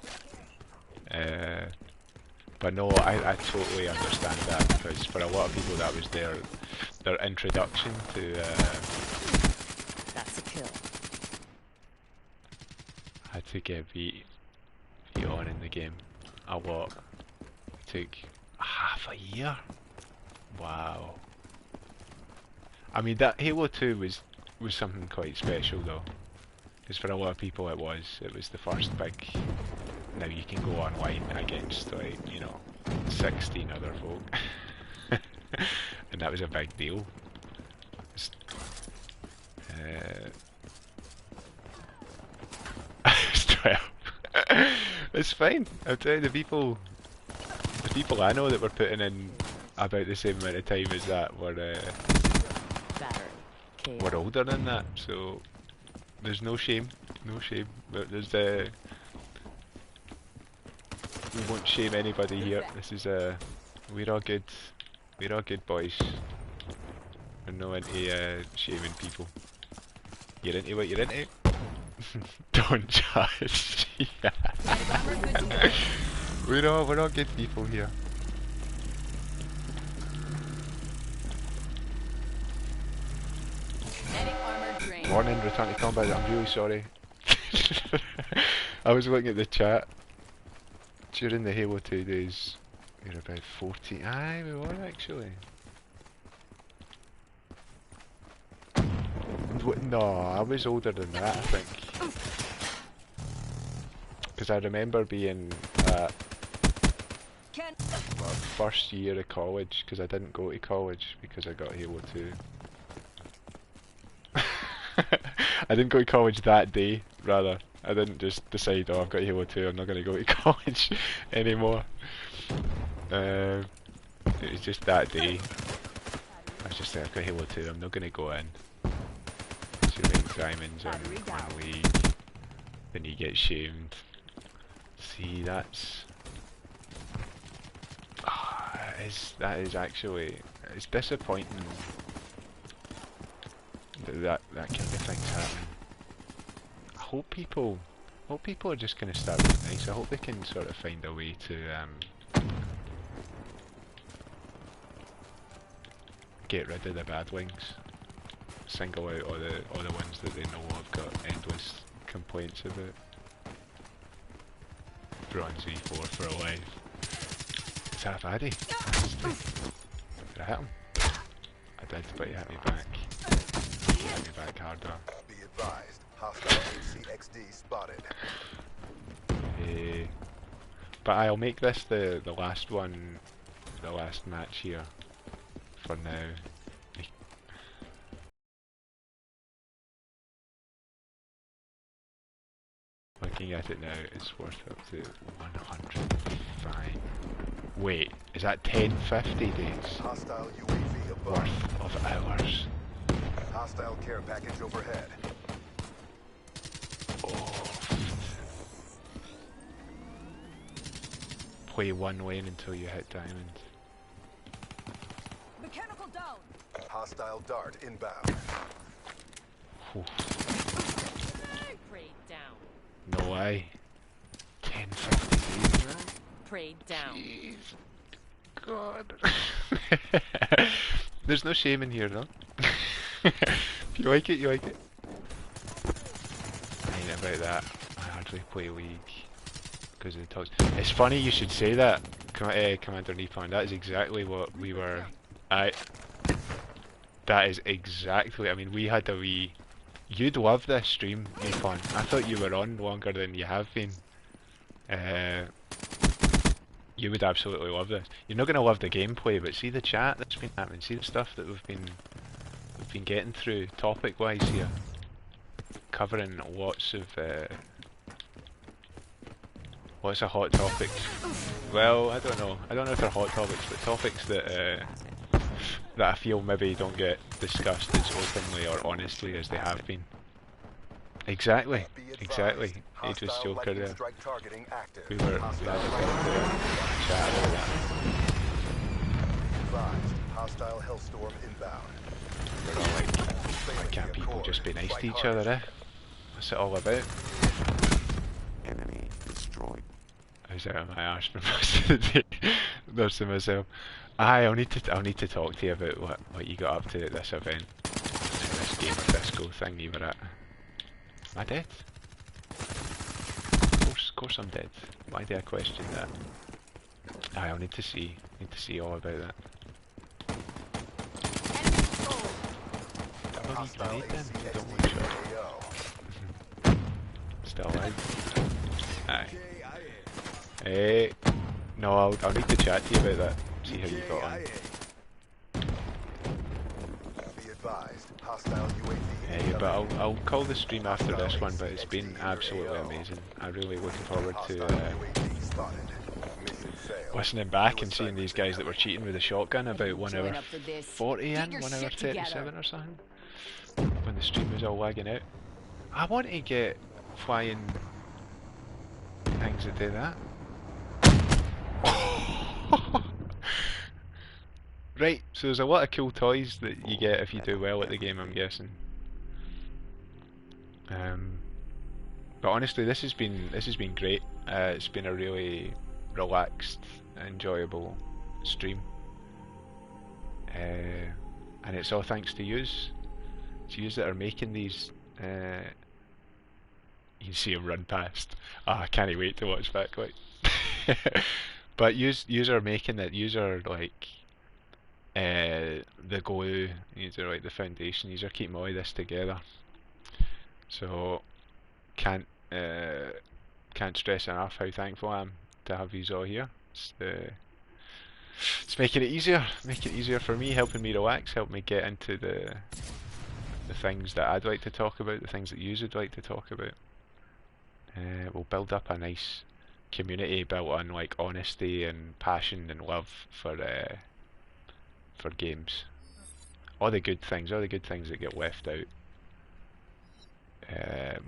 But no, I totally understand that, because for a lot of people that was their introduction to That's a kill. had to get beat on in the game a lot. It took half a year. Wow. I mean, that Halo 2 was something quite special though, because for a lot of people it was the first big. Now you can go online against, like, 16 other folk, and that was a big deal. It's, 12. It's fine. I'll tell you, the people I know that were putting in about the same amount of time as that were older than that. So there's no shame, no shame. But there's we won't shame anybody here. This is we're all good boys. We're not into shaming people. You're into what you're into. Don't judge. We're all good people here. Warning, return to combat. I'm really sorry. I was looking at the chat. During the Halo 2 days, we were about 40. Aye, we were actually. No, I was older than that, I think. Because I remember being my first year of college, because I didn't go to college because I got Halo 2. I didn't go to college that day, rather. I didn't just decide, oh, I've got Halo 2, I'm not going to go to college anymore. It was just that day. I was just like, I've got Halo 2, I'm not going to go in. So you make diamonds in one league, then you get shamed. See, that's... that is actually... It's disappointing that kind of thing's happening. I hope people are just going to start being nice. I hope they can sort of find a way to get rid of the bad wings. Single out all the ones that they know have got endless complaints about. Bronze E4 for a life. Is that a baddie? Did I hit him? I did, but he hit me back. He hit me back harder. Be advised, hostile HCXD spotted. But I'll make this the last one, the last match here for now. Looking at it now, it's worth up to 105. Wait, is that 1050 days? Hostile UAV above. Worth of hours. Hostile care package overhead. Oh. Play one lane until you hit diamond. Mechanical down. Hostile dart inbound. Oof. Prayed down. No way. 1050 days, man. Prayed down. Jeez. God. There's no shame in here, though. If you like it, you like it. I ain't about that. I hardly play League because of the talks. It's funny you should say that, Commander Nippon. That is exactly what we were. That is exactly. I mean, we had a wee. You'd love this stream, Nippon. I thought you were on longer than you have been. You would absolutely love this. You're not going to love the gameplay, but see the chat that's been happening. See the stuff that we've been getting through topic-wise here, covering lots of hot topics. Well, I don't know if they're hot topics, but topics that I feel maybe don't get discussed as openly or honestly as they have been. Exactly. Ageless Joker there. We had a bit of chat about that. Hostile Hellstorm inbound. We're all like, why can't people just be nice to each other, eh? What's it all about? Enemy destroyed. I was out of my arse for most of the day, nursing myself. I'll need to talk to you about what you got up to at this event, this Game of Disco thing you were at. Am I dead? Of course I'm dead. Why do I question that? I'll need to see all about that. Don't need grenade then? Don't want shot. Still alive? Aye. Hey. No, I'll need to chat to you about that. See how you got on. Be advised, Hostile UAV. Yeah, but I'll call the stream after this one, but it's been absolutely amazing. I'm really looking forward to UAV spotted. Mission failed. listening back and seeing these guys that were cheating with a shotgun about 1 Join hour up for this. 40 Get in, your 1 hour shit 37 together. or something, when the stream was all lagging out. I want to get flying things that do that. Right, so there's a lot of cool toys that you get if you do well at the game, I'm guessing. But honestly, this has been great. It's been a really relaxed, enjoyable stream, and it's all thanks to yous. It's yous that are making these. You can see him run past. Ah, I can't wait to watch back. Like, but yous are making it. Yous are like the glue. Yous are like the foundation. Yous are keeping all of this together. So can't stress enough how thankful I am to have yous all here. It's making it easier, for me, helping me relax, helping me get into the things that I'd like to talk about, the things that yous would like to talk about. We'll build up a nice community built on like honesty and passion and love for games. All the good things that get left out.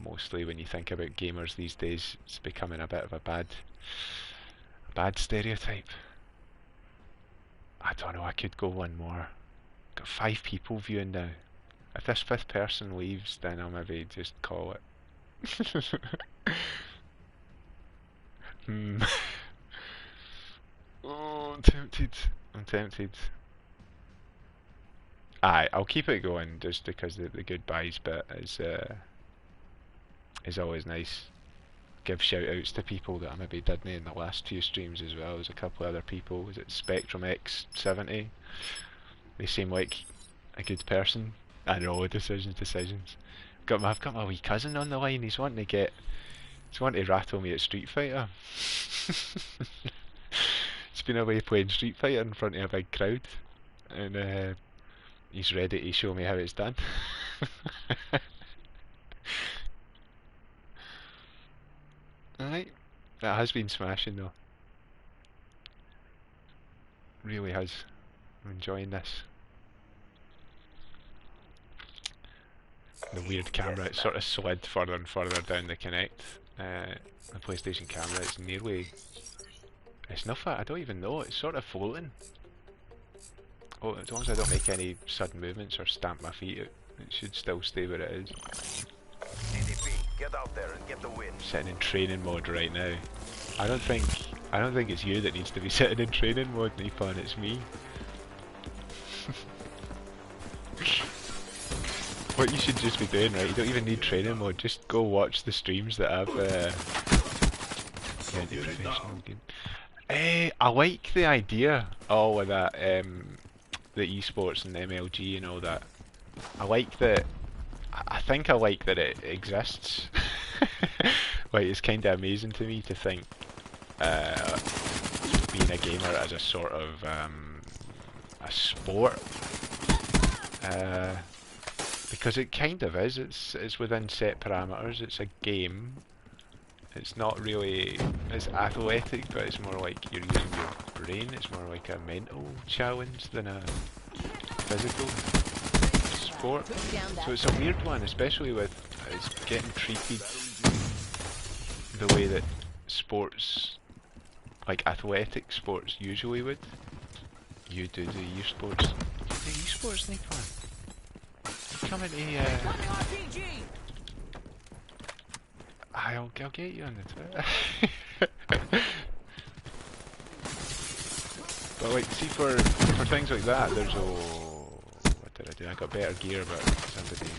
Mostly when you think about gamers these days, it's becoming a bit of a bad stereotype. I don't know, I could go one more. Got 5 people viewing now. If this 5th person leaves, then I'll maybe just call it. Oh, I'm tempted. Aye, I'll keep it going just because the goodbyes bit is always nice. Give shout outs to people that I maybe didn't in the last few streams as well. There's a couple of other people. Was it Spectrum X70? They seem like a good person. I know, decisions. I've got my wee cousin on the line. He's wanting to rattle me at Street Fighter. He's been away playing Street Fighter in front of a big crowd, and he's ready to show me how it's done. Alright, that has been smashing though. Really has. I'm enjoying this. The weird camera, it sort of slid further and further down the Kinect. The PlayStation camera, it's nothing, I don't even know, it's sort of floating. Oh, as long as I don't make any sudden movements or stamp my feet out, it should still stay where it is. CDP, get out there and get the win. Sitting in training mode right now. I don't think it's you that needs to be sitting in training mode, Nippon, it's me. What you should just be doing, right? You don't even need training mode. Just go watch the streams that I've professional game. I like the idea, with that, the esports and the MLG and all that. I like that. I think I like that it exists. Like, it's kind of amazing to me to think being a gamer as a sort of a sport. Because it kind of is. It's within set parameters. It's a game. It's not really. It's athletic, but it's more like you're using your brain. It's more like a mental challenge than a physical sport. So it's a weird one, especially with it's getting treated the way that sports, like athletic sports, usually would. You do the esports. You do esports, Nippon. Coming to I'll get you on the Twitter. But like, see, for things like that, there's what did I do? I got better gear, but somebody.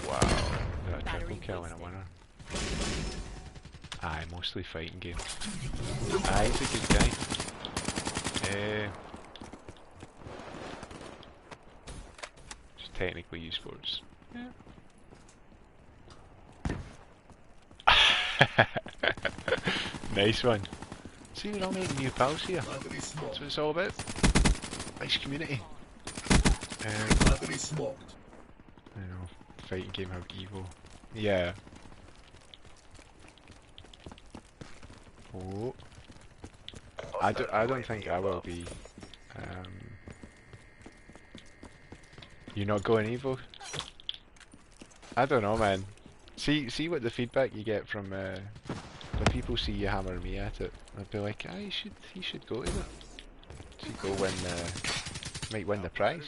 Wow, got a triple kill and a winner. Aye, mostly fighting games. Aye, he's a good guy. Technically esports. Yeah. Nice one. See, we're all making new pals here. That's what it's all about. Nice community. Enemy smoked. I know, fighting game have evil. Yeah. Oh. I don't think I will be. You're not going evil? I don't know, man. See what the feedback you get from when people see you hammer me at it. They'll be like, ah, he should go to that. He should go win might win the prize.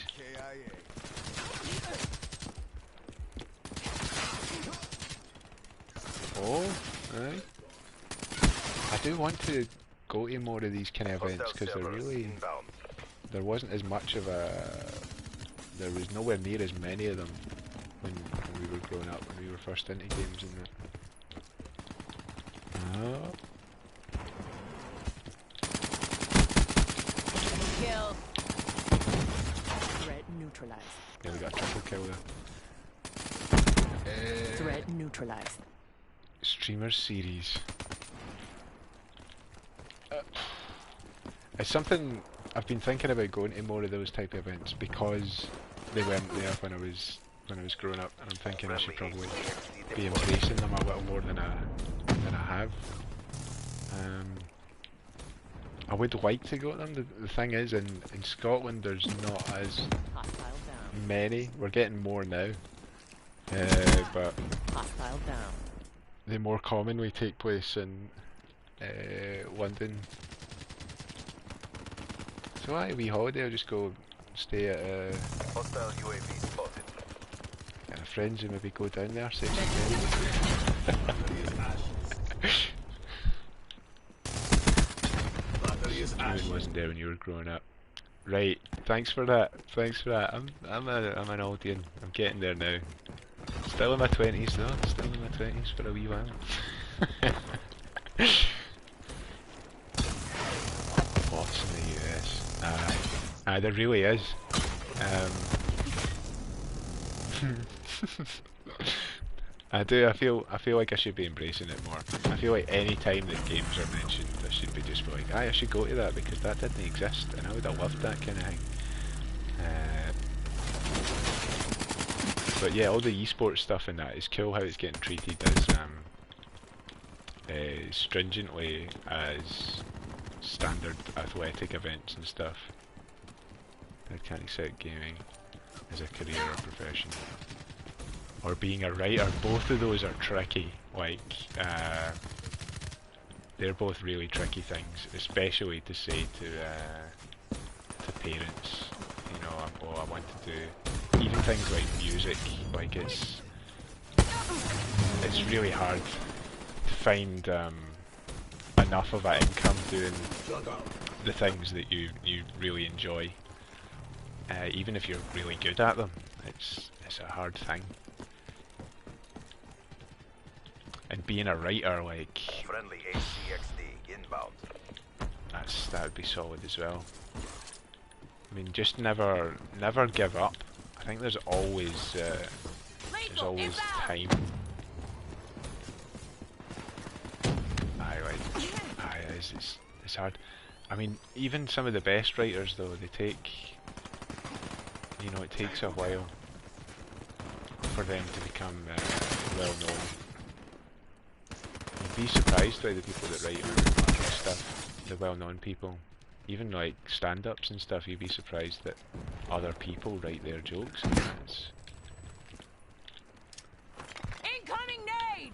Oh, aye. I do want to go to more of these kind of events because there wasn't as much of there was nowhere near as many of them when we were growing up, when we were first into games and that. Oh. Kill. Threat neutralized. Yeah, we got a triple kill there. Threat neutralized. Streamer series. It's something I've been thinking about going to more of those type of events because they weren't there when I was growing up, and I'm thinking I should probably be embracing them a little more than I have. I would like to go to them. The thing is, in Scotland, there's not as many. We're getting more now, but Hostile down. they more commonly take place in London. So a wee holiday, I'll just go stay at Hostile UAV spotted. friends and maybe go down there, say some It wasn't there when you were growing up. Right, thanks for that. Thanks for that. I'm an Aldian. I'm getting there now. Still in my 20s though. Still in my 20s for a wee while. Lots in the US. Aye, there really is. I do. I feel like I should be embracing it more. I feel like any time that games are mentioned, I should be just like, aye, I should go to that because that didn't exist, and I would have loved that kind of thing. But yeah, all the esports stuff and that is cool. How it's getting treated as stringently as standard athletic events and stuff. I can't accept gaming as a career or profession. Or being a writer, both of those are tricky. Like, they're both really tricky things, especially to say to parents. You know, oh, I want to do even things like music. Like it's really hard to find enough of an income doing the things that you really enjoy. Even if you're really good at them, it's a hard thing. And being a writer, like, Friendly HCXD inbound. that would be solid as well. I mean, just never give up. I think there's always time. It's hard. I mean, even some of the best writers though, they take, you know, it takes a while for them to become well known. You'd be surprised by the people that write stuff, the well-known people. Even like stand-ups and stuff, you'd be surprised that other people write their jokes. And that's... Incoming nade!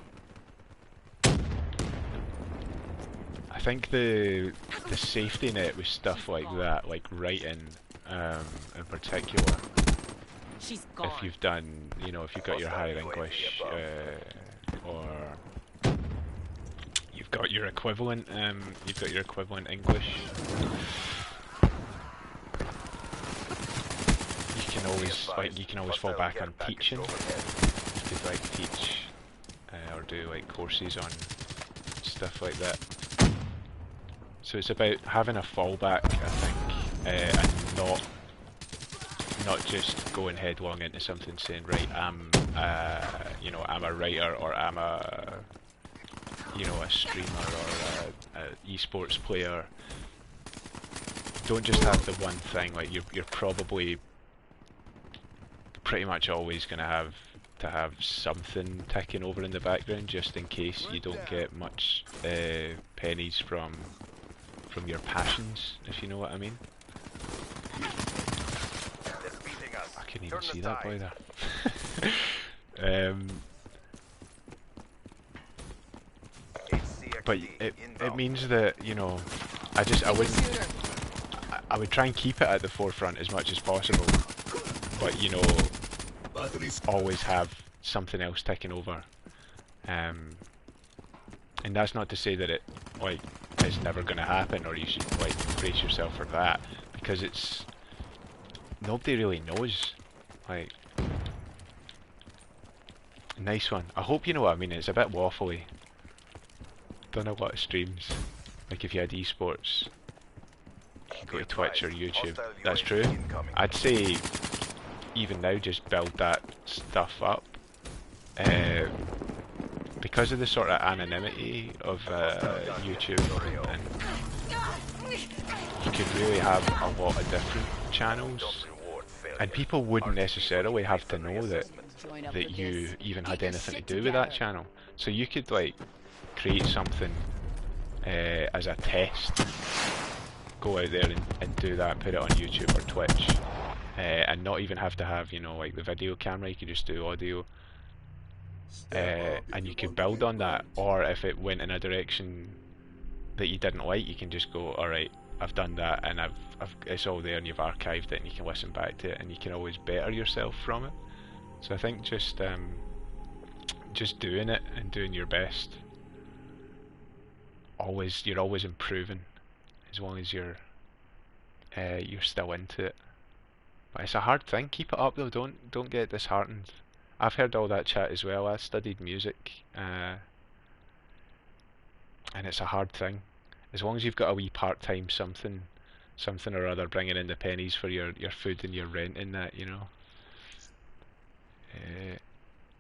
I think the safety net with stuff like that, like writing in particular, She's gone. if you've done, you know, if you've got your higher English or you've got your equivalent English, you can always fall back on teaching. You could like teach or do like courses on stuff like that. So it's about having a fallback, I think, and not just going headlong into something saying, right, I'm a writer, or I'm a streamer, or a esports player. Don't just have the one thing. Like you're probably pretty much always going to have something ticking over in the background just in case you don't get much pennies from your passions, if you know what I mean. I couldn't even see that boy there. But it means that, you know, I would try and keep it at the forefront as much as possible, but you know, always have something else ticking over. And that's not to say that it like is never going to happen, or you should like brace yourself for that, because it's nobody really knows. Like, nice one. I hope you know what I mean. It's a bit waffly. Done a lot of streams. Like if you had esports, you could go to Twitch or YouTube. That's true. I'd say even now just build that stuff up. Because of the sort of anonymity of YouTube, and you could really have a lot of different channels, and people wouldn't necessarily have to know that you even had anything to do with that channel. So you could like create something as a test, go out there and do that, put it on YouTube or Twitch, and not even have to have, you know, like the video camera. You could just do audio. And you could build on that, or if it went in a direction that you didn't like, you can just go, alright, I've done that, and it's all there and you've archived it and you can listen back to it, and you can always better yourself from it. So I think just doing it and doing your best, you're always improving, as long as you're still into it. But it's a hard thing. Keep it up though, don't get disheartened. I've heard all that chat as well. I studied music, and it's a hard thing. As long as you've got a wee part-time something or other, bringing in the pennies for your food and your rent and that, you know. The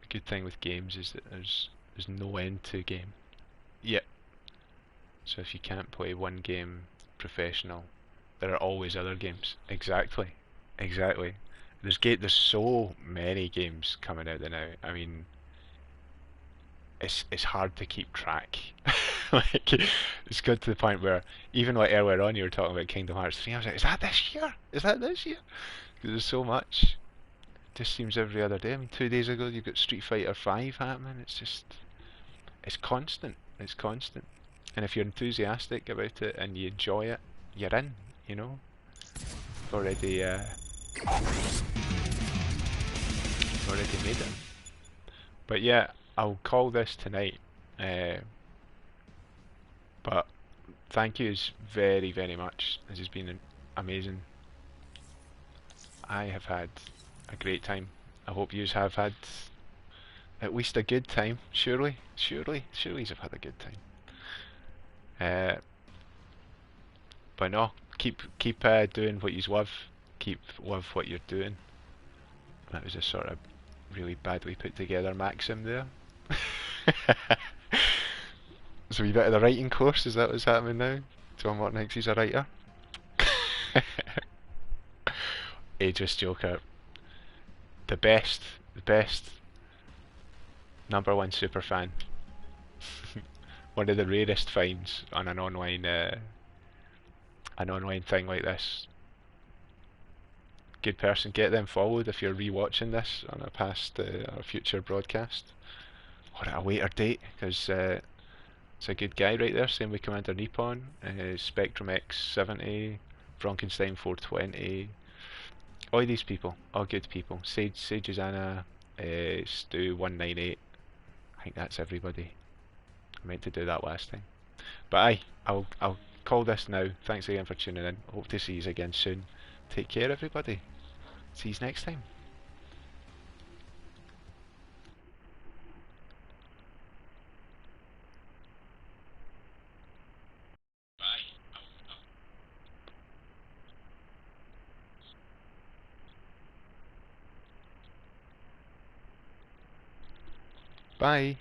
good thing with games is that there's no end to game. Yep. So if you can't play one game professional, there are always other games. Exactly. There's so many games coming out there now. I mean, it's hard to keep track. Like, it's got to the point where even like earlier on you were talking about Kingdom Hearts 3. I was like, is that this year? Is that this year? Because there's so much. It just seems every other day. I mean, 2 days ago you've got Street Fighter 5 happening. It's constant. It's constant. And if you're enthusiastic about it and you enjoy it, you're in. You know, you've already made it. But yeah, I'll call this tonight. But thank yous very, very much. This has been amazing. I have had a great time. I hope yous have had at least a good time. Surely yous have had a good time. But no, keep doing what yous love. Love what you're doing. That was a sort of really badly put together maxim there. So you bit of the writing course, is that what's happening now? Tom Morton thinks he's a writer. Ageless Joker. The best #1 superfan. One of the rarest finds on an online thing like this. Good person. Get them followed if you're rewatching this on a past or future broadcast, or at a later date, because it's a good guy right there. Same with Commander Nippon, Spectrum X70, Frankenstein 420. All these people, all good people. Sage Uzana, Stu 198. I think that's everybody. I meant to do that last time. But aye, I'll call this now. Thanks again for tuning in. Hope to see you again soon. Take care, everybody. See you next time. Bye.